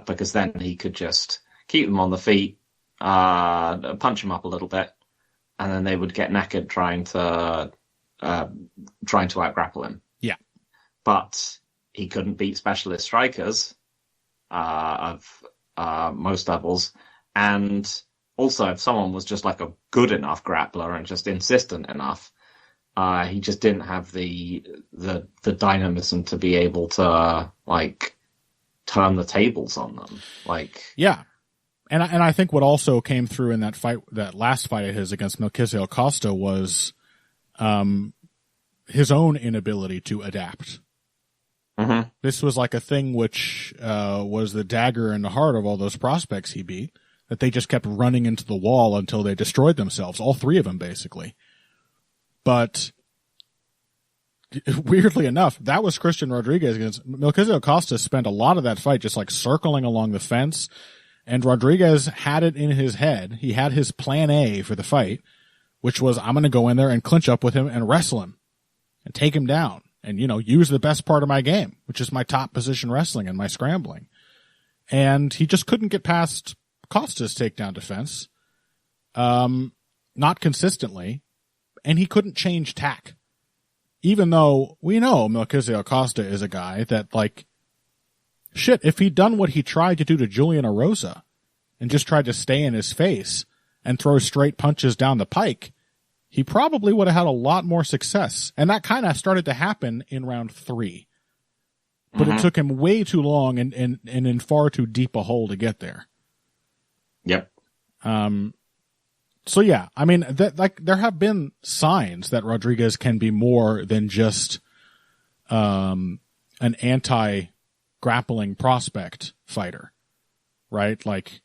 because then he could just keep them on the feet, punch them up a little bit, and then they would get knackered trying to out-grapple him. Yeah. But he couldn't beat specialist strikers of most levels, and also if someone was just like a good enough grappler and just insistent enough, he just didn't have the dynamism to be able to like turn the tables on them. Like, yeah, and I think what also came through in that fight, that last fight of his against Melquizael Costa, was his own inability to adapt. Mm-hmm. This was like a thing which was the dagger in the heart of all those prospects he beat, that they just kept running into the wall until they destroyed themselves, all 3 of them basically. But weirdly enough, that was Christian Rodriguez against Melquizael Costa. Spent a lot of that fight just like circling along the fence, and Rodriguez had it in his head. He had his plan A for the fight, which was, I'm going to go in there and clinch up with him and wrestle him and take him down and, use the best part of my game, which is my top position wrestling and my scrambling. And he just couldn't get past Costa's takedown defense, not consistently. And he couldn't change tack. Even though we know Melquizael Costa is a guy that, like, shit, if he'd done what he tried to do to Julian Erosa and just tried to stay in his face and throw straight punches down the pike, he probably would have had a lot more success. And that kind of started to happen in round 3. but it took him way too long and in far too deep a hole to get there. Yep. So yeah, I mean, there have been signs that Rodriguez can be more than just an anti-grappling prospect fighter, right? Like,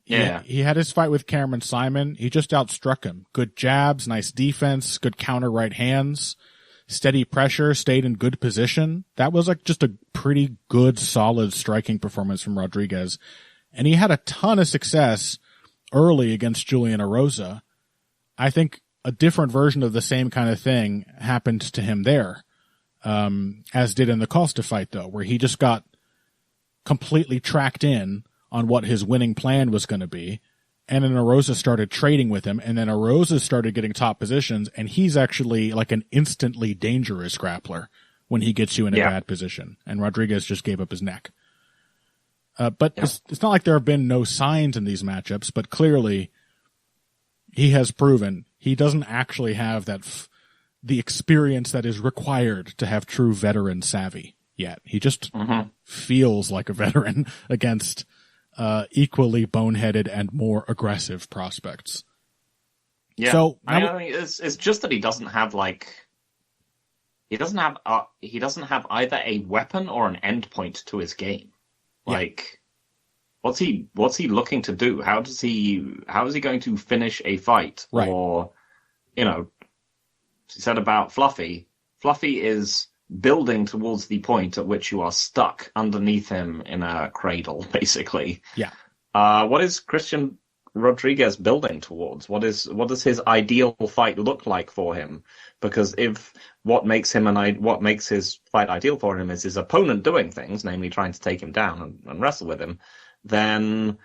he had his fight with Cameron Simon. He just outstruck him. Good jabs, nice defense, good counter right hands, steady pressure, stayed in good position. That was like just a pretty good, solid striking performance from Rodriguez. And he had a ton of success early against Julian Erosa. I think a different version of the same kind of thing happened to him there, as did in the Costa fight, though, where he just got completely tracked in on what his winning plan was going to be. And then Erosa started trading with him, and then Erosa started getting top positions, and he's actually like an instantly dangerous grappler when he gets you in a bad position. And Rodriguez just gave up his neck. But it's not like there have been no signs in these matchups, but clearly he has proven he doesn't actually have the experience that is required to have true veteran savvy yet. He just feels like a veteran against equally boneheaded and more aggressive prospects. Yeah, so I mean, it's just that he doesn't have he doesn't have either a weapon or an endpoint to his game. Like, what's he looking to do? How is he going to finish a fight? Right. Or, she said about Fluffy. Fluffy is building towards the point at which you are stuck underneath him in a cradle, basically. Yeah. What is Christian Rodriguez building towards? What does his ideal fight look like for him? Because if what makes his fight ideal for him is his opponent doing things, namely trying to take him down and wrestle with him, then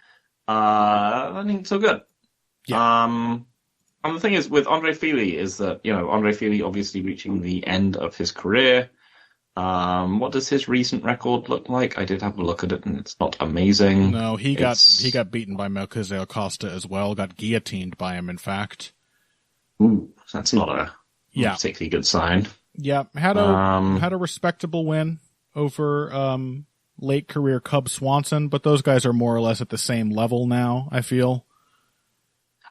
I think it's so good. Yeah. And the thing is with Andre Fili is that, Andre Fili obviously reaching the end of his career. What does his recent record look like? I did have a look at it, and it's not amazing. No, he got beaten by Melquizael Acosta as well. Got guillotined by him, in fact. Ooh, that's not a particularly good sign. Yeah, had a respectable win over late career Cub Swanson, but those guys are more or less at the same level now, I feel.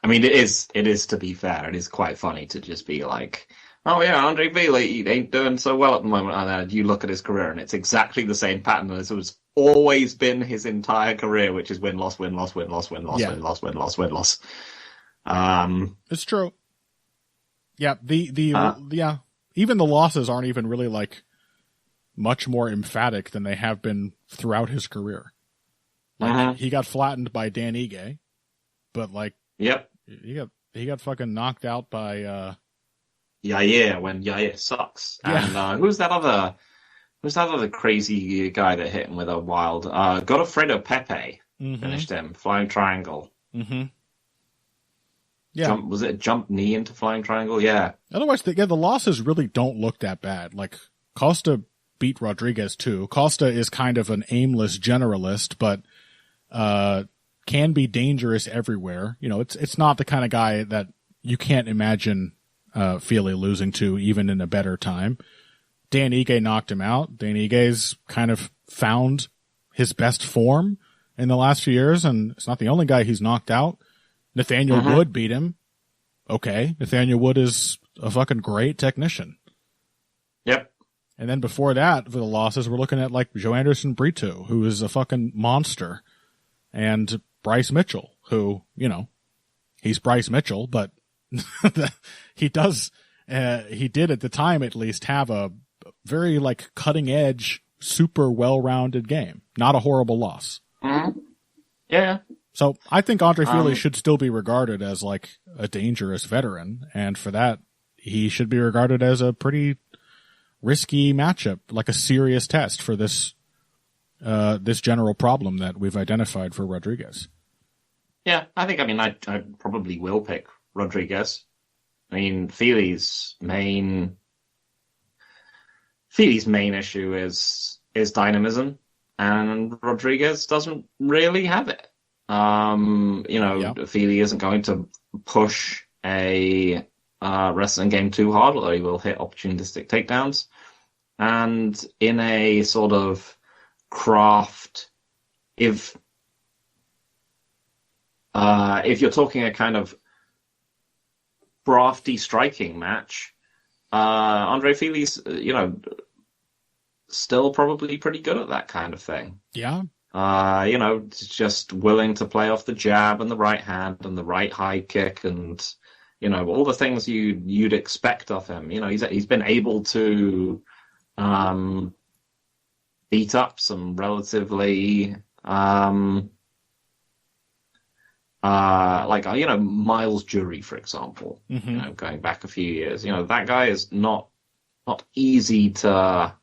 I mean, it is to be fair, it is quite funny to just be like, oh yeah, Andre Fili, he ain't doing so well at the moment. And then you look at his career, and it's exactly the same pattern as it's always been his entire career, which is win, loss, win, loss, win, loss, win, loss, win, loss, win, loss, win, loss. It's true. Yeah, even the losses aren't even really like much more emphatic than they have been throughout his career. Like he got flattened by Dan Ige, but like he got fucking knocked out by Yair when Yair sucks. And who's that other crazy guy that hit him with a wild Godofredo Pepe finished him, flying triangle. Yeah. Was it a jump knee into flying triangle? Yeah. Otherwise, the losses really don't look that bad. Like, Costa beat Rodriguez too. Costa is kind of an aimless generalist, but can be dangerous everywhere. It's not the kind of guy that you can't imagine Fili losing to even in a better time. Dan Ige knocked him out. Dan Ige's kind of found his best form in the last few years, and it's not the only guy he's knocked out. Nathaniel Wood beat him. Okay, Nathaniel Wood is a fucking great technician. Yep. And then before that, for the losses, we're looking at like Joe Anderson Brito, who is a fucking monster, and Bryce Mitchell, who, he's Bryce Mitchell, but he did at the time at least have a very like cutting edge, super well-rounded game. Not a horrible loss. Yeah. So I think Andre Fili should still be regarded as like a dangerous veteran, and for that he should be regarded as a pretty risky matchup, like a serious test for this general problem that we've identified for Rodriguez. Yeah, I probably will pick Rodriguez. I mean, Fili's main issue is dynamism, and Rodriguez doesn't really have it. Fili isn't going to push a wrestling game too hard, although he will hit opportunistic takedowns. And in a sort of craft, if you're talking a kind of crafty striking match, Andre Fili's, still probably pretty good at that kind of thing. Yeah. Just willing to play off the jab and the right hand and the right high kick and, all the things you'd expect of him. He's been able to beat up some relatively Miles Jury, for example, going back a few years. That guy is not easy to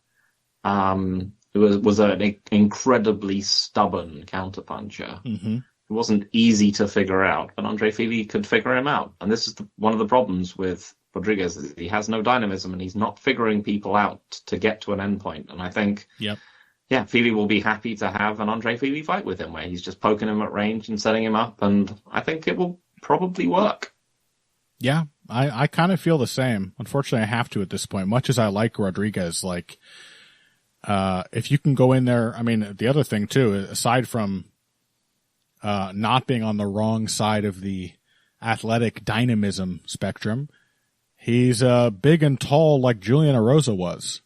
was an incredibly stubborn counterpuncher. Mm-hmm. It wasn't easy to figure out, but Andre Fili could figure him out. And this is one of the problems with Rodriguez, is he has no dynamism and he's not figuring people out to get to an endpoint. And I think, Fili will be happy to have an Andre Fili fight with him where he's just poking him at range and setting him up. And I think it will probably work. Yeah, I kind of feel the same. Unfortunately, I have to at this point. Much as I like Rodriguez, if you can go in there, the other thing too, aside from not being on the wrong side of the athletic dynamism spectrum, he's big and tall like Julian Erosa was.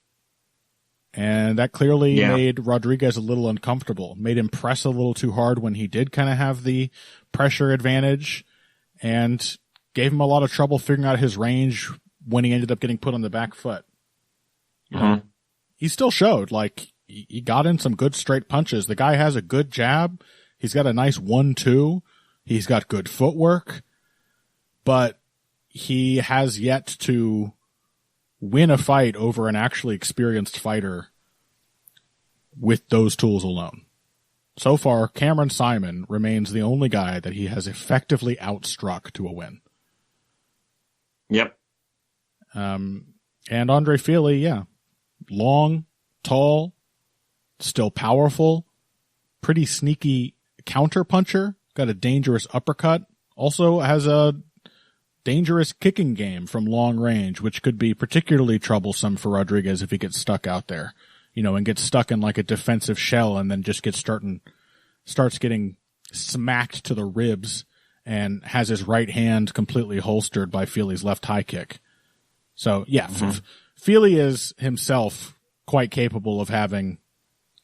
And that clearly made Rodriguez a little uncomfortable, made him press a little too hard when he did kind of have the pressure advantage, and gave him a lot of trouble figuring out his range when he ended up getting put on the back foot. He still showed, he got in some good straight punches. The guy has a good jab. He's got a nice 1-2. He's got good footwork. But he has yet to win a fight over an actually experienced fighter with those tools alone. So far, Cameron Simon remains the only guy that he has effectively outstruck to a win. Yep. And Andre Fili, long, tall, still powerful, pretty sneaky counter-puncher, got a dangerous uppercut, also has a dangerous kicking game from long range, which could be particularly troublesome for Rodriguez if he gets stuck out there, and gets stuck in like a defensive shell and then just starts getting smacked to the ribs and has his right hand completely holstered by Fili's left high kick. So Fili is himself quite capable of having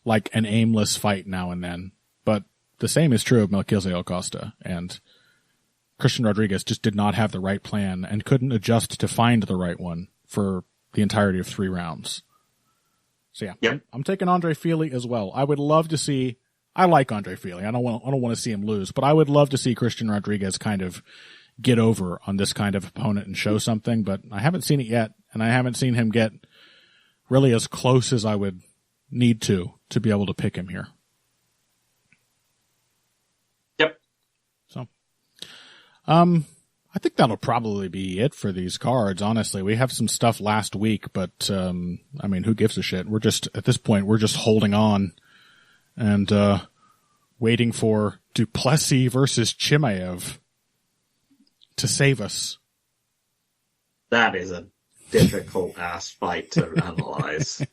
an aimless fight now and then, but the same is true of Melquizael Acosta, and Christian Rodriguez just did not have the right plan and couldn't adjust to find the right one for the entirety of 3 rounds. So I'm taking Andre Fili as well. I would love to see. I like Andre Fili. I don't want to see him lose, but I would love to see Christian Rodriguez kind of get over on this kind of opponent and show something. But I haven't seen it yet, and I haven't seen him get really as close as I would need to be able to pick him here. Yep. So, I think that'll probably be it for these cards. Honestly, we have some stuff last week, but who gives a shit? We're just at this point, we're just holding on and waiting for Duplessis versus Chimaev to save us. That is a difficult ass fight to analyze.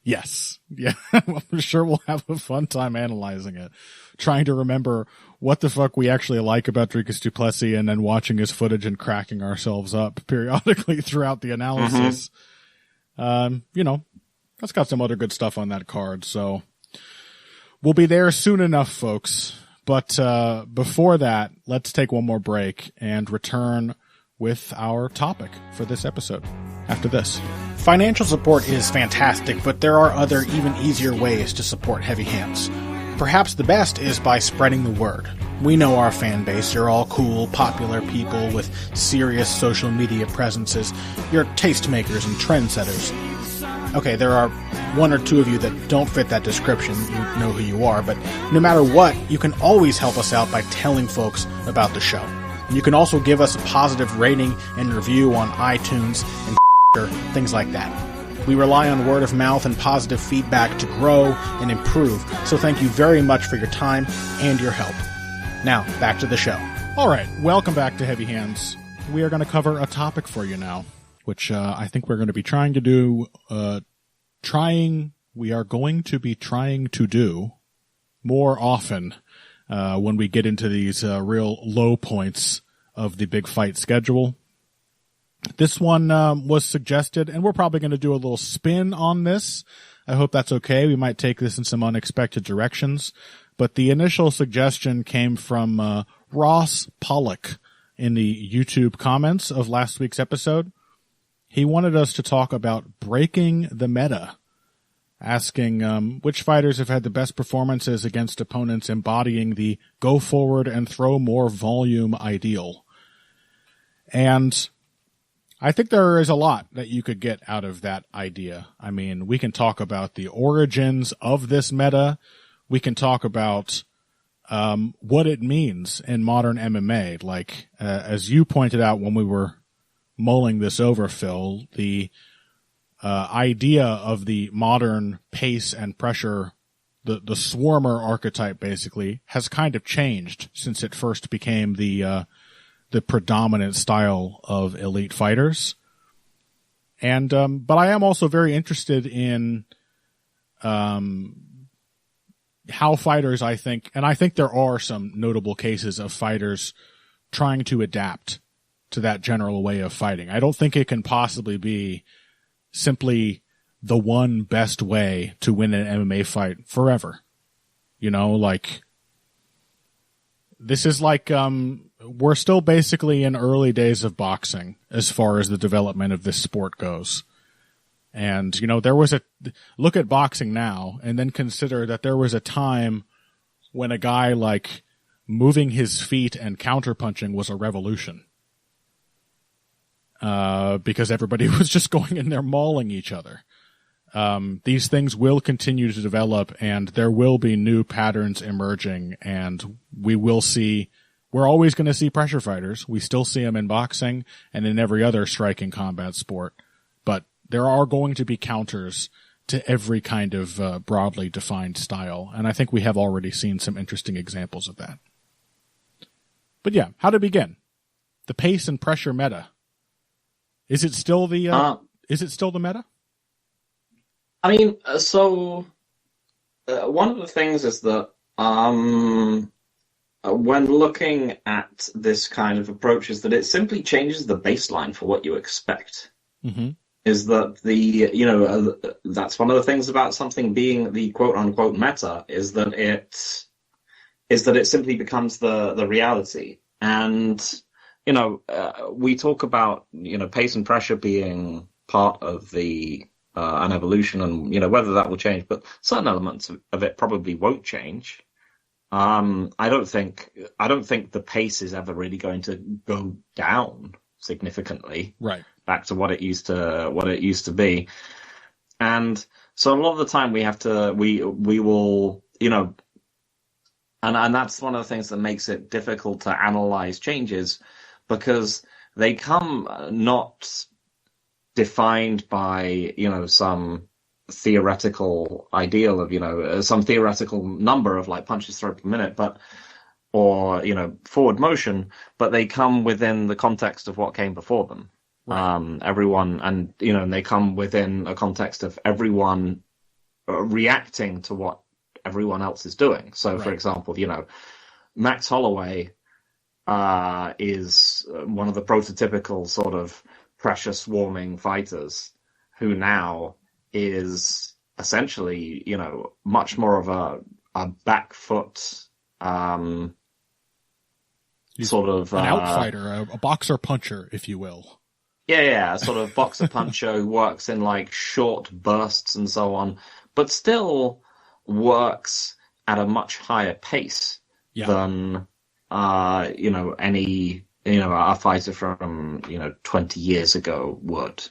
Yes. Yeah. I'm sure we'll have a fun time analyzing it. Trying to remember what the fuck we actually like about Dricus du Plessis and then watching his footage and cracking ourselves up periodically throughout the analysis. That's got some other good stuff on that card. So we'll be there soon enough, folks. But before that, let's take one more break and return with our topic for this episode after this. Financial support is fantastic, but there are other, even easier ways to support Heavy Hands. Perhaps the best is by spreading the word. We know our fan base. You're all cool, popular people with serious social media presences. You're tastemakers and trendsetters. Okay, there are 1 or 2 of you that don't fit that description. You know who you are, but no matter what, you can always help us out by telling folks about the show. You can also give us a positive rating and review on iTunes and things like that. We rely on word of mouth and positive feedback to grow and improve, so thank you very much for your time and your help. Now, back to the show. All right, welcome back to Heavy Hands. We are going to cover a topic for you now, which I think we're going to be trying to do going to be trying to do more often when we get into these real low points of the big fight schedule. This one was suggested, and we're probably going to do a little spin on this. I hope that's okay. We might take this in some unexpected directions. But the initial suggestion came from Ross Pollock in the YouTube comments of last week's episode. He wanted us to talk about breaking the meta, asking which fighters have had the best performances against opponents embodying the go forward and throw more volume ideal. And I think there is a lot that you could get out of that idea. I mean, we can talk about the origins of this meta. We can talk about what it means in modern MMA. Like, as you pointed out when we were mulling this over, Phil, the idea of the modern pace and pressure, the swarmer archetype basically, has kind of changed since it first became the predominant style of elite fighters. And, but I am also very interested in, how fighters, I think there are some notable cases of fighters trying to adapt to that general way of fighting. I don't think it can possibly be simply the one best way to win an MMA fight forever. You know, like, this is like, we're still basically in early days of boxing as far as the development of this sport goes. And, you know, look at boxing now and then consider that there was a time when a guy like moving his feet and counterpunching was a revolution. Because everybody was just going in there mauling each other. These things will continue to develop and there will be new patterns emerging, and we're always going to see pressure fighters. We still see them in boxing and in every other striking combat sport, but there are going to be counters to every kind of broadly defined style, and I think we have already seen some interesting examples of that. But yeah, how to begin? The pace and pressure meta. Is it still the meta? I mean, so one of the things is that when looking at this kind of approach is that it simply changes the baseline for what you expect. Mm-hmm. Is that that's one of the things about something being the quote unquote meta is that it simply becomes the reality. And we talk about pace and pressure being part of an evolution, and whether that will change, but certain elements of it probably won't change. I don't think the pace is ever really going to go down significantly, right, back to what it used to be. And so a lot of the time we will and that's one of the things that makes it difficult to analyze changes, because they come not defined by some theoretical ideal of some theoretical number of like punches thrown per minute, or forward motion, but they come within the context of what came before them. Right. Everyone, and and they come within a context of everyone reacting to what everyone else is doing. So, right. For example, Max Holloway is one of the prototypical sort of pressure swarming fighters who now is essentially, much more of a back foot, sort of an outfighter, a boxer puncher, if you will. Yeah, sort of boxer puncher who works in like short bursts and so on, but still works at a much higher pace than any a fighter from 20 years ago would.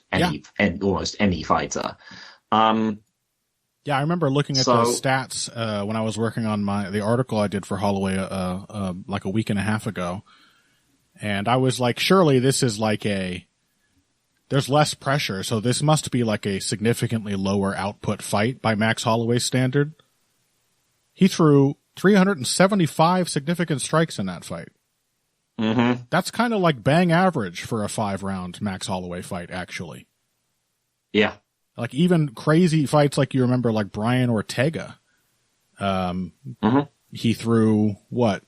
Almost any fighter. Yeah, I remember looking at the stats when I was working on the article I did for Holloway like a week and a half ago, and I was like, surely this is like there's less pressure, so this must be like a significantly lower output fight by Max Holloway's standard. He threw 375 significant strikes in that fight. Mm-hmm. That's kind of like bang average for a 5-round Max Holloway fight, actually. Yeah. Like even crazy fights like you remember, like Brian Ortega. He threw what?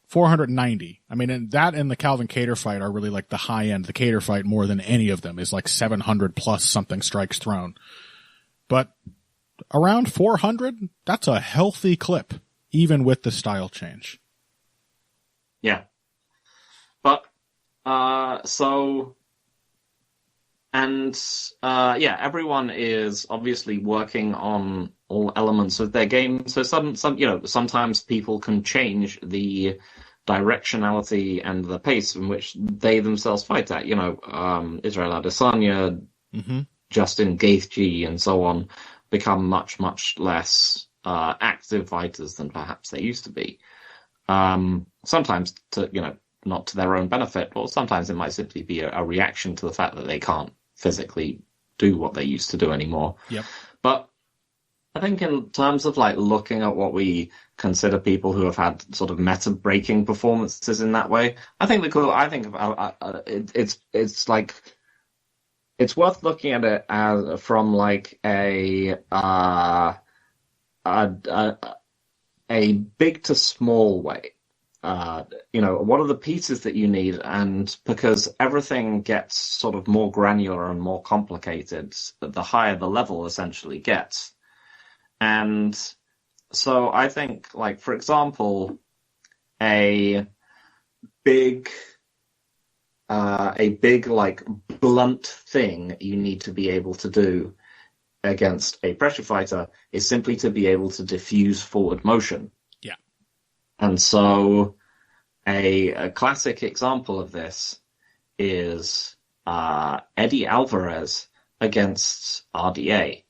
490. I mean, and that and the Calvin Kattar fight are really like the high end. The Kattar fight more than any of them is like 700 plus something strikes thrown. But around 400, that's a healthy clip, even with the style change. Yeah. But, everyone is obviously working on all elements of their game. So sometimes people can change the directionality and the pace in which they themselves fight at. Israel Adesanya, Justin Gaethje, and so on become much, much less active fighters than perhaps they used to be. Sometimes not to their own benefit, or sometimes it might simply be a reaction to the fact that they can't physically do what they used to do anymore. Yep. But I think in terms of like looking at what we consider people who have had sort of meta-breaking performances in that way, it's like it's worth looking at it as from like a big to small way. What are the pieces that you need? And because everything gets sort of more granular and more complicated, the higher the level essentially gets. And so I think, like, for example, a big like blunt thing you need to be able to do against a pressure fighter is simply to be able to diffuse forward motion. Yeah. And so a classic example of this is Eddie Alvarez against RDA.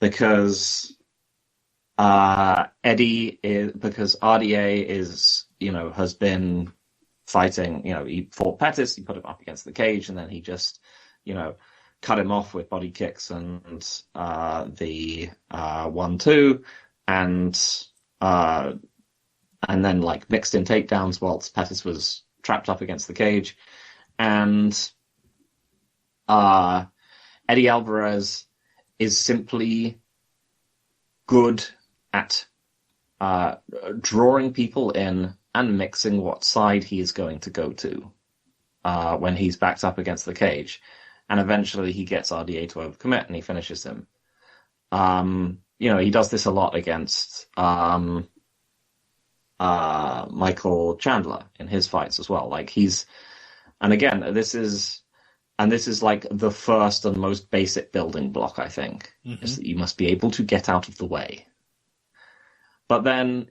Because RDA is, has been fighting, he fought Pettis, he put him up against the cage, and then he just, cut him off with body kicks and the 1-2, and then like mixed in takedowns whilst Pettis was trapped up against the cage. And Eddie Alvarez is simply good at drawing people in and mixing what side he is going to go to when he's backed up against the cage. And eventually he gets RDA to overcommit and he finishes him. He does this a lot against Michael Chandler in his fights as well. This is like the first and most basic building block, I think, is that you must be able to get out of the way. But then,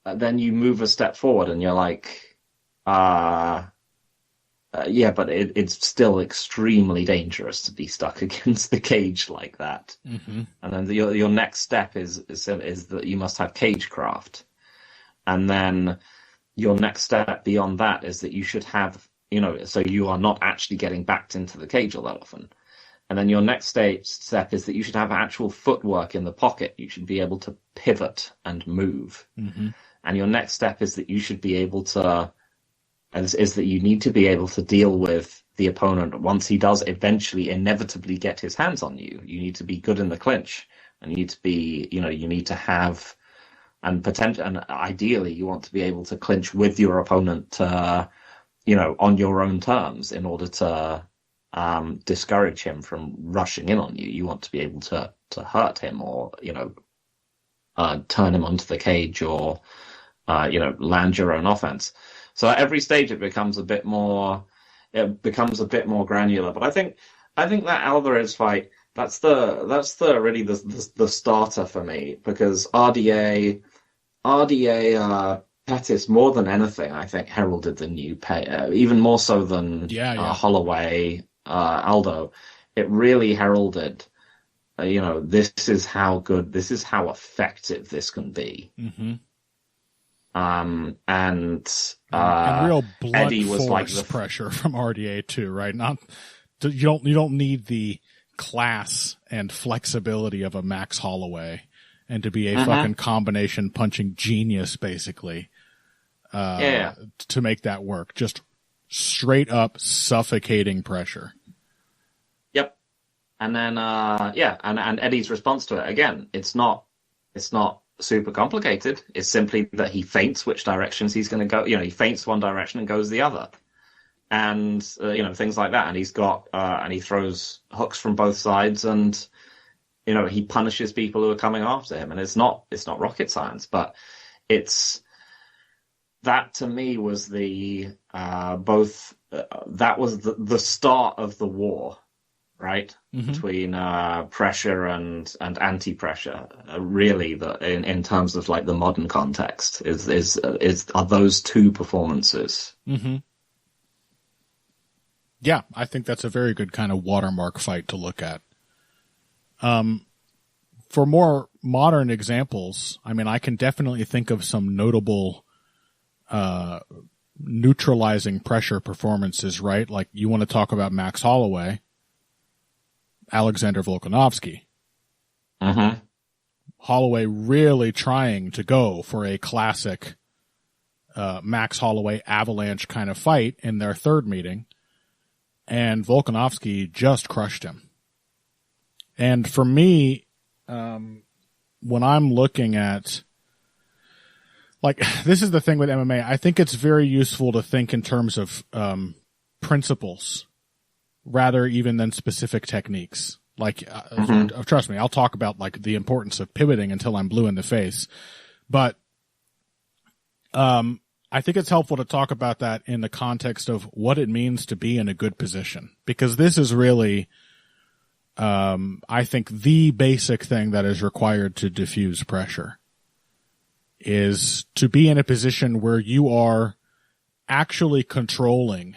then you move a step forward and you're like, but it's still extremely dangerous to be stuck against the cage like that. And then your next step is that you must have cagecraft. And then your next step beyond that is that you should have, so you are not actually getting backed into the cage all that often. And then your next step is that you should have actual footwork in the pocket. You should be able to pivot and move. And your next step is that you should be able to, is that you need to be able to deal with the opponent once he does eventually inevitably get his hands on you. You need to be good in the clinch, and you need to be, you need to have, and ideally you want to be able to clinch with your opponent, on your own terms in order to discourage him from rushing in on you. You want to be able to hurt him or, turn him onto the cage or, land your own offense. So at every stage it becomes a bit more granular. But I think that Alvarez fight, that's really the starter for me, because RDA Pettis, more than anything, I think heralded the new even more so than Holloway, Aldo. It really heralded, this is how good, this is how effective this can be. And real blunt Eddie was force like the pressure from RDA too, right? You don't need the class and flexibility of a Max Holloway and to be a fucking combination punching genius, basically, to make that work. Just straight up suffocating pressure. And then, and Eddie's response to it, again, it's not super complicated. It's simply that he feints which directions he's going to go. He feints one direction and goes the other. And, things like that. And he's got, and he throws hooks from both sides, and, he punishes people who are coming after him. And it's not rocket science, but that to me was that was the start of the war. Right, between pressure and anti-pressure, really, in terms of like the modern context, are those two performances. Mm-hmm. Yeah, I think that's a very good kind of watermark fight to look at. For more modern examples, I mean, I can definitely think of some notable neutralizing pressure performances. Right, like you want to talk about Max Holloway. Alexander Volkanovski. Holloway really trying to go for a classic Max Holloway avalanche kind of fight in their third meeting, and Volkanovski just crushed him. And for me, when I'm looking at, like, this is the thing with MMA, I think it's very useful to think in terms of principles rather even than specific techniques. Like, trust me, I'll talk about like the importance of pivoting until I'm blue in the face. But I think it's helpful to talk about that in the context of what it means to be in a good position, because this is really, I think, the basic thing that is required to diffuse pressure is to be in a position where you are actually controlling,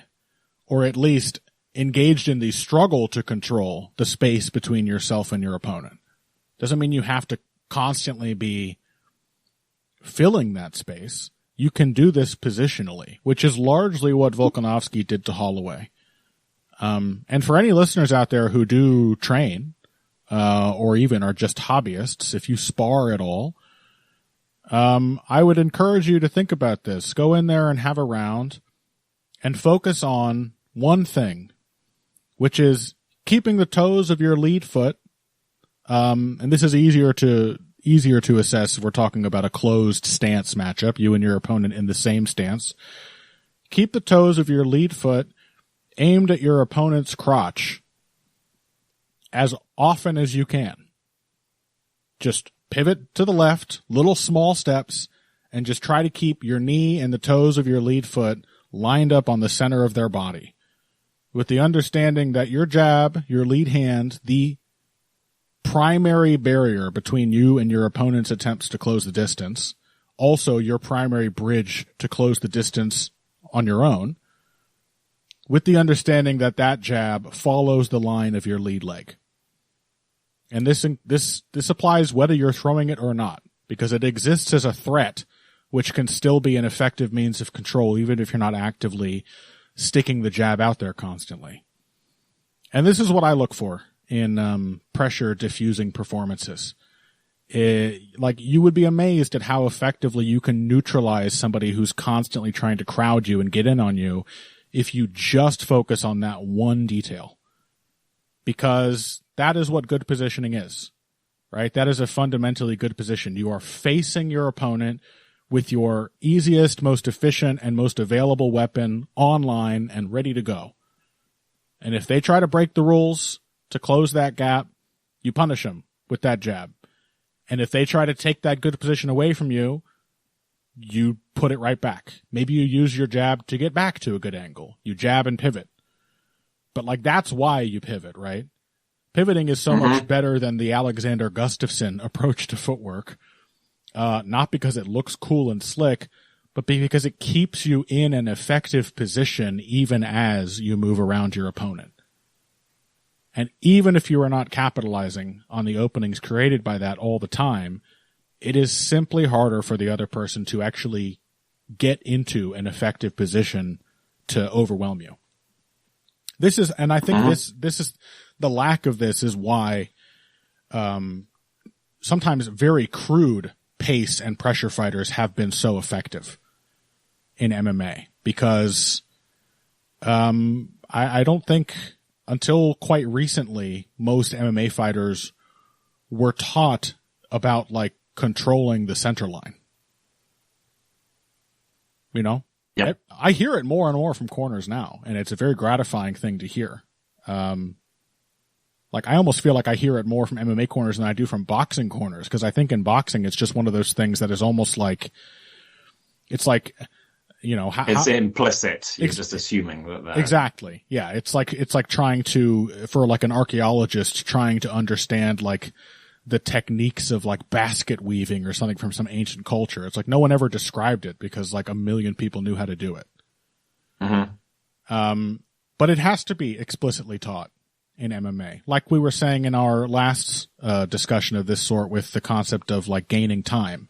or at least engaged in the struggle to control the space between yourself and your opponent. Doesn't mean you have to constantly be filling that space. You can do this positionally, which is largely what Volkanovski did to Holloway. And for any listeners out there who do train, or even are just hobbyists, if you spar at all, I would encourage you to think about this. Go in there and have a round and focus on one thing, which is keeping the toes of your lead foot. And this is easier to assess if we're talking about a closed stance matchup, you and your opponent in the same stance. Keep the toes of your lead foot aimed at your opponent's crotch as often as you can. Just pivot to the left, little small steps, and just try to keep your knee and the toes of your lead foot lined up on the center of their body, with the understanding that your jab, your lead hand, the primary barrier between you and your opponent's attempts to close the distance, also your primary bridge to close the distance on your own, with the understanding that that jab follows the line of your lead leg. And this applies whether you're throwing it or not, because it exists as a threat, which can still be an effective means of control, even if you're not actively sticking the jab out there constantly. And this is what I look for in pressure diffusing performances. Like, you would be amazed at how effectively you can neutralize somebody who's constantly trying to crowd you and get in on you if you just focus on that one detail. Because that is what good positioning is, right? That is a fundamentally good position. You are facing your opponent with your easiest, most efficient, and most available weapon online and ready to go. And if they try to break the rules to close that gap, you punish them with that jab. And if they try to take that good position away from you, you put it right back. Maybe you use your jab to get back to a good angle. You jab and pivot. But like, that's why you pivot, right? Pivoting is so much better than the Alexander Gustafsson approach to footwork. Not because it looks cool and slick, but because it keeps you in an effective position even as you move around your opponent. And even if you are not capitalizing on the openings created by that all the time, it is simply harder for the other person to actually get into an effective position to overwhelm you. This is, and I think this is, the lack of this is why sometimes very crude pace and pressure fighters have been so effective in MMA, because I don't think until quite recently, most MMA fighters were taught about like controlling the center line. You know? Yeah. I hear it more and more from corners now, and it's a very gratifying thing to hear. Like I almost feel like I hear it more from MMA corners than I do from boxing corners, because I think in boxing it's just one of those things that is almost like, it's like, you know, it's implicit. You're just assuming that. Exactly. Yeah. It's like trying to, for like an archaeologist trying to understand like the techniques of like basket weaving or something from some ancient culture. It's like no one ever described it because like a million people knew how to do it. Mm-hmm. But it has to be explicitly taught in MMA. Like we were saying in our last discussion of this sort with the concept of like gaining time.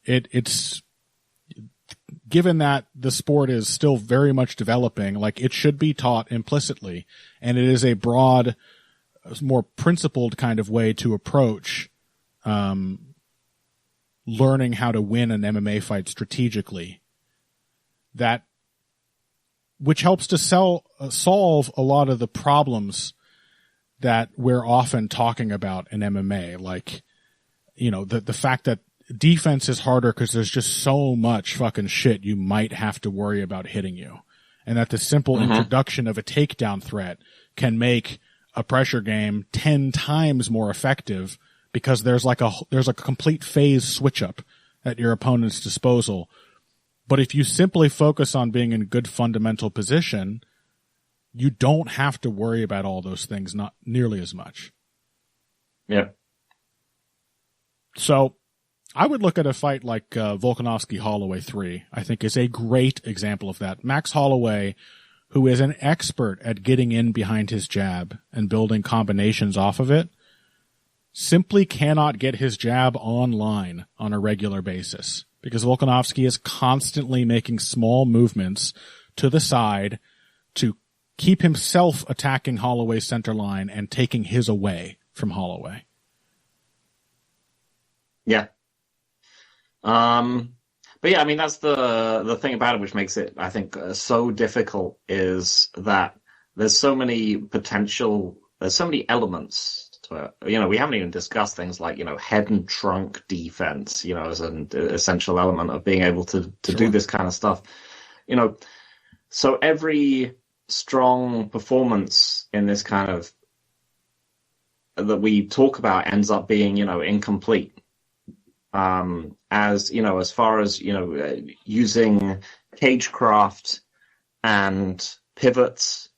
It's given that the sport is still very much developing, like it should be taught implicitly, and it is a broad, more principled kind of way to approach learning how to win an MMA fight strategically, that which helps to solve a lot of the problems that we're often talking about in MMA, like, you know, the fact that defense is harder because there's just so much fucking shit you might have to worry about hitting you, and that the simple introduction of a takedown threat can make a pressure game 10 times more effective because there's a complete phase switch up at your opponent's disposal. But if you simply focus on being in good fundamental position, you don't have to worry about all those things, not nearly as much. Yeah. So I would look at a fight like Volkanovski-Holloway 3, I think is a great example of that. Max Holloway, who is an expert at getting in behind his jab and building combinations off of it, simply cannot get his jab online on a regular basis because Volkanovski is constantly making small movements to the side to keep himself attacking Holloway's center line and taking his away from Holloway. Yeah. But yeah, I mean, that's the thing about it, which makes it, I think, so difficult, is that there's so many elements to it. You know, we haven't even discussed things like, you know, head and trunk defense, you know, as an essential element of being able to do this kind of stuff. You know, so every strong performance in this kind of that we talk about ends up being, you know, incomplete. As, you know, as far as, you know, using cagecraft and pivots,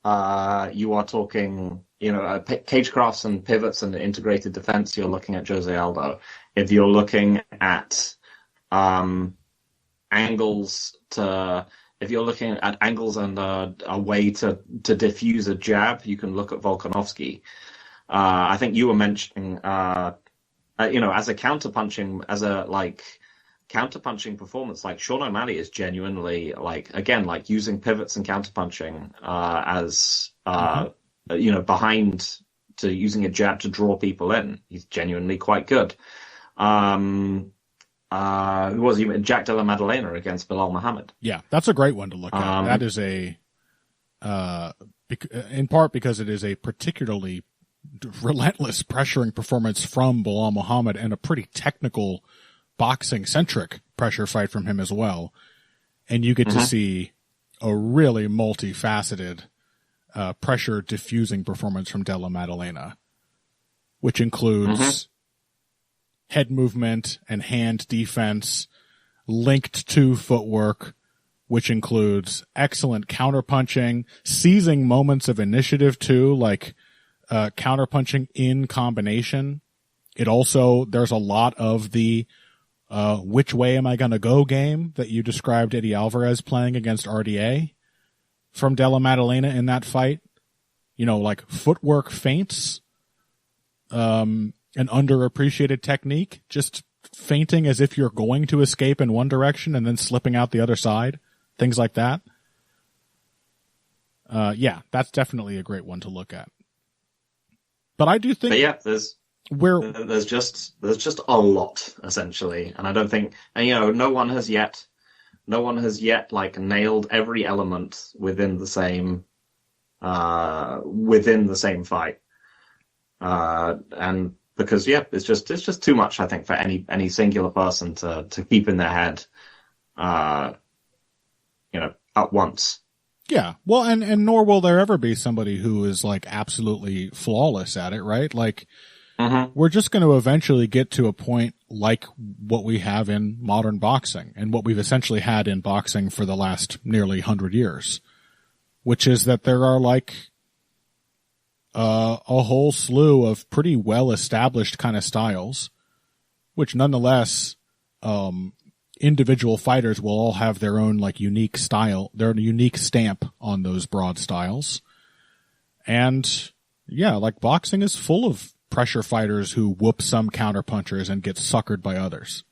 you are talking, you know, cagecrafts and pivots and integrated defense, you're looking at Jose Aldo. If you're looking at angles and a way to diffuse a jab, you can look at Volkanovski. I think you were mentioning, you know, as a counterpunching performance, like Sean O'Malley is genuinely again, using pivots and counterpunching as you know, behind to using a jab to draw people in. He's genuinely quite good. Who was he? Jack Della Maddalena against Bilal Muhammad. Yeah, that's a great one to look at. That is in part because it is a particularly relentless pressuring performance from Bilal Muhammad and a pretty technical boxing-centric pressure fight from him as well. And you get to see a really multifaceted pressure diffusing performance from Della Maddalena, which includes head movement and hand defense linked to footwork, which includes excellent counterpunching, seizing moments of initiative too, like counterpunching in combination. It also, there's a lot of the which way am I going to go game that you described Eddie Alvarez playing against RDA from Della Maddalena in that fight. You know, like footwork feints, an underappreciated technique, just feinting as if you're going to escape in one direction and then slipping out the other side, things like that. Yeah, that's definitely a great one to look at. But I do think, but yeah, there's just a lot, essentially, and I don't think, and you know, no one has yet like nailed every element within the same within the same fight. And because, it's just too much, I think, for any singular person to keep in their head, at once. Yeah. Well, and nor will there ever be somebody who is like absolutely flawless at it, right? Like, we're just going to eventually get to a point like what we have in modern boxing and what we've essentially had in boxing for the last nearly 100 years, which is that there are like a whole slew of pretty well-established kind of styles, which nonetheless, individual fighters will all have their own like unique style, their unique stamp on those broad styles. And yeah, like boxing is full of pressure fighters who whoop some counterpunchers and get suckered by others.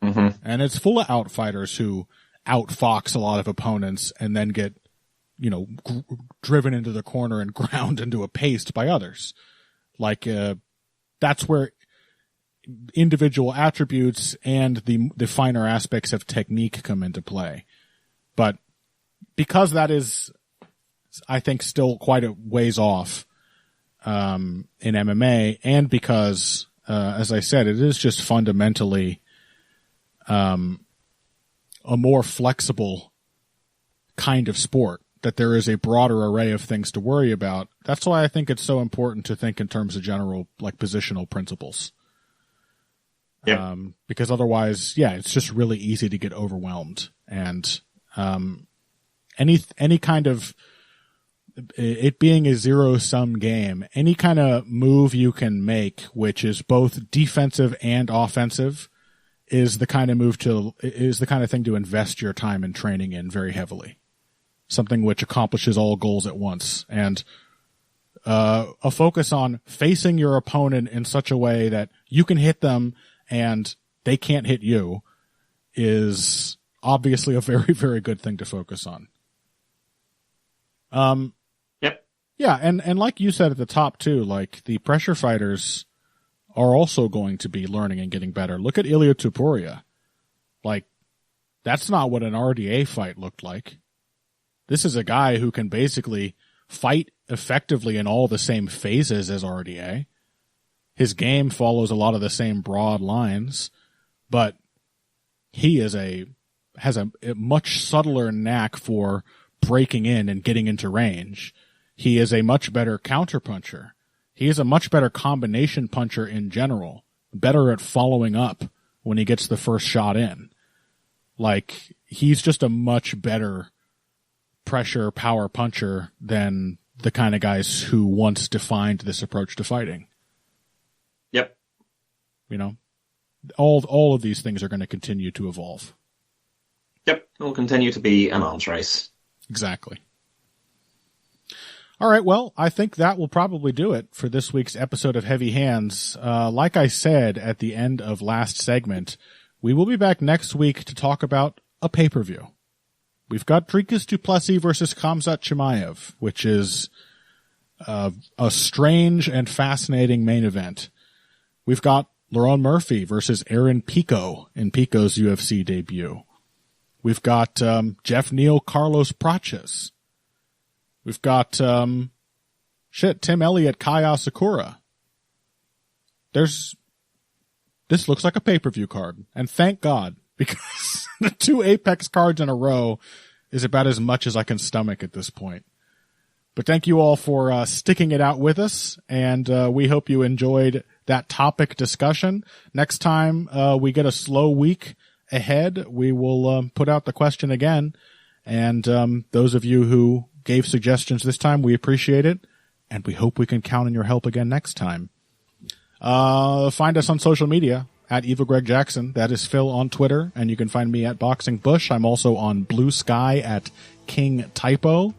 And it's full of outfighters who outfox a lot of opponents and then get, driven into the corner and ground into a paste by others. Like, that's where individual attributes and the finer aspects of technique come into play. But because that is, I think, still quite a ways off, in MMA, and because, as I said, it is just fundamentally, a more flexible kind of sport, that there is a broader array of things to worry about. That's why I think it's so important to think in terms of general, like, positional principles. Yeah. Because otherwise, it's just really easy to get overwhelmed. And, any kind of, it being a zero-sum game, any kind of move you can make, which is both defensive and offensive, is the kind of thing to invest your time and training in very heavily. Something which accomplishes all goals at once. And a focus on facing your opponent in such a way that you can hit them and they can't hit you is obviously a very, very good thing to focus on. Yep. Yeah, and like you said at the top too, like the pressure fighters are also going to be learning and getting better. Look at Ilia Topuria. Like, that's not what an RDA fight looked like. This is a guy who can basically fight effectively in all the same phases as RDA. His game follows a lot of the same broad lines, but he has a much subtler knack for breaking in and getting into range. He is a much better counterpuncher. He is a much better combination puncher in general, better at following up when he gets the first shot in. Like, he's just a much better pressure power puncher than the kind of guys who once defined this approach to fighting. Yep. All of these things are going to continue to evolve. Yep. It will continue to be an arms race. Exactly. All right. Well, I think that will probably do it for this week's episode of Heavy Hands. Like I said at the end of last segment, we will be back next week to talk about a pay-per-view. We've got Dricus du Plessis versus Khamzat Chimaev, which is a strange and fascinating main event. We've got Lerone Murphy versus Aaron Pico in Pico's UFC debut. We've got Jeff Neal, Carlos Praches. We've got Tim Elliott, Kaya Sakura. This looks like a pay-per-view card, and thank God, because the 2 Apex cards in a row is about as much as I can stomach at this point. But thank you all for sticking it out with us, and we hope you enjoyed that topic discussion. Next time we get a slow week ahead, we will put out the question again, and those of you who gave suggestions this time, we appreciate it, and we hope we can count on your help again next time. Find us on social media at Evil Greg Jackson. That is Phil on Twitter, and you can find me at Boxing Bush. I'm also on Blue Sky at King Typo.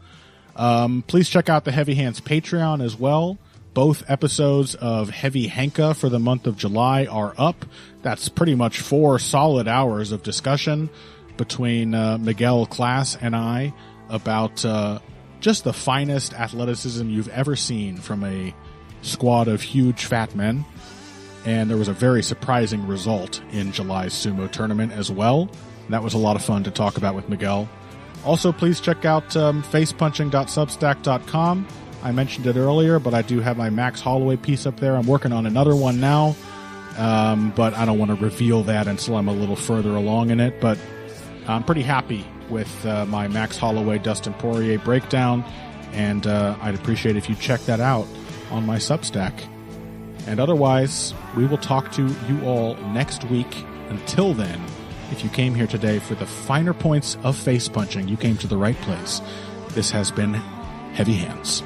Please check out the Heavy Hands Patreon as well. Both episodes of Heavy Henka for the month of July are up. That's pretty much 4 solid hours of discussion between Miguel Class and I about just the finest athleticism you've ever seen from a squad of huge fat men. And there was a very surprising result in July's sumo tournament as well. That was a lot of fun to talk about with Miguel. Also, please check out facepunching.substack.com. I mentioned it earlier, but I do have my Max Holloway piece up there. I'm working on another one now, but I don't want to reveal that until I'm a little further along in it. But I'm pretty happy with my Max Holloway Dustin Poirier breakdown, and I'd appreciate if you check that out on my Substack. And otherwise, we will talk to you all next week. Until then, if you came here today for the finer points of face punching, you came to the right place. This has been Heavy Hands.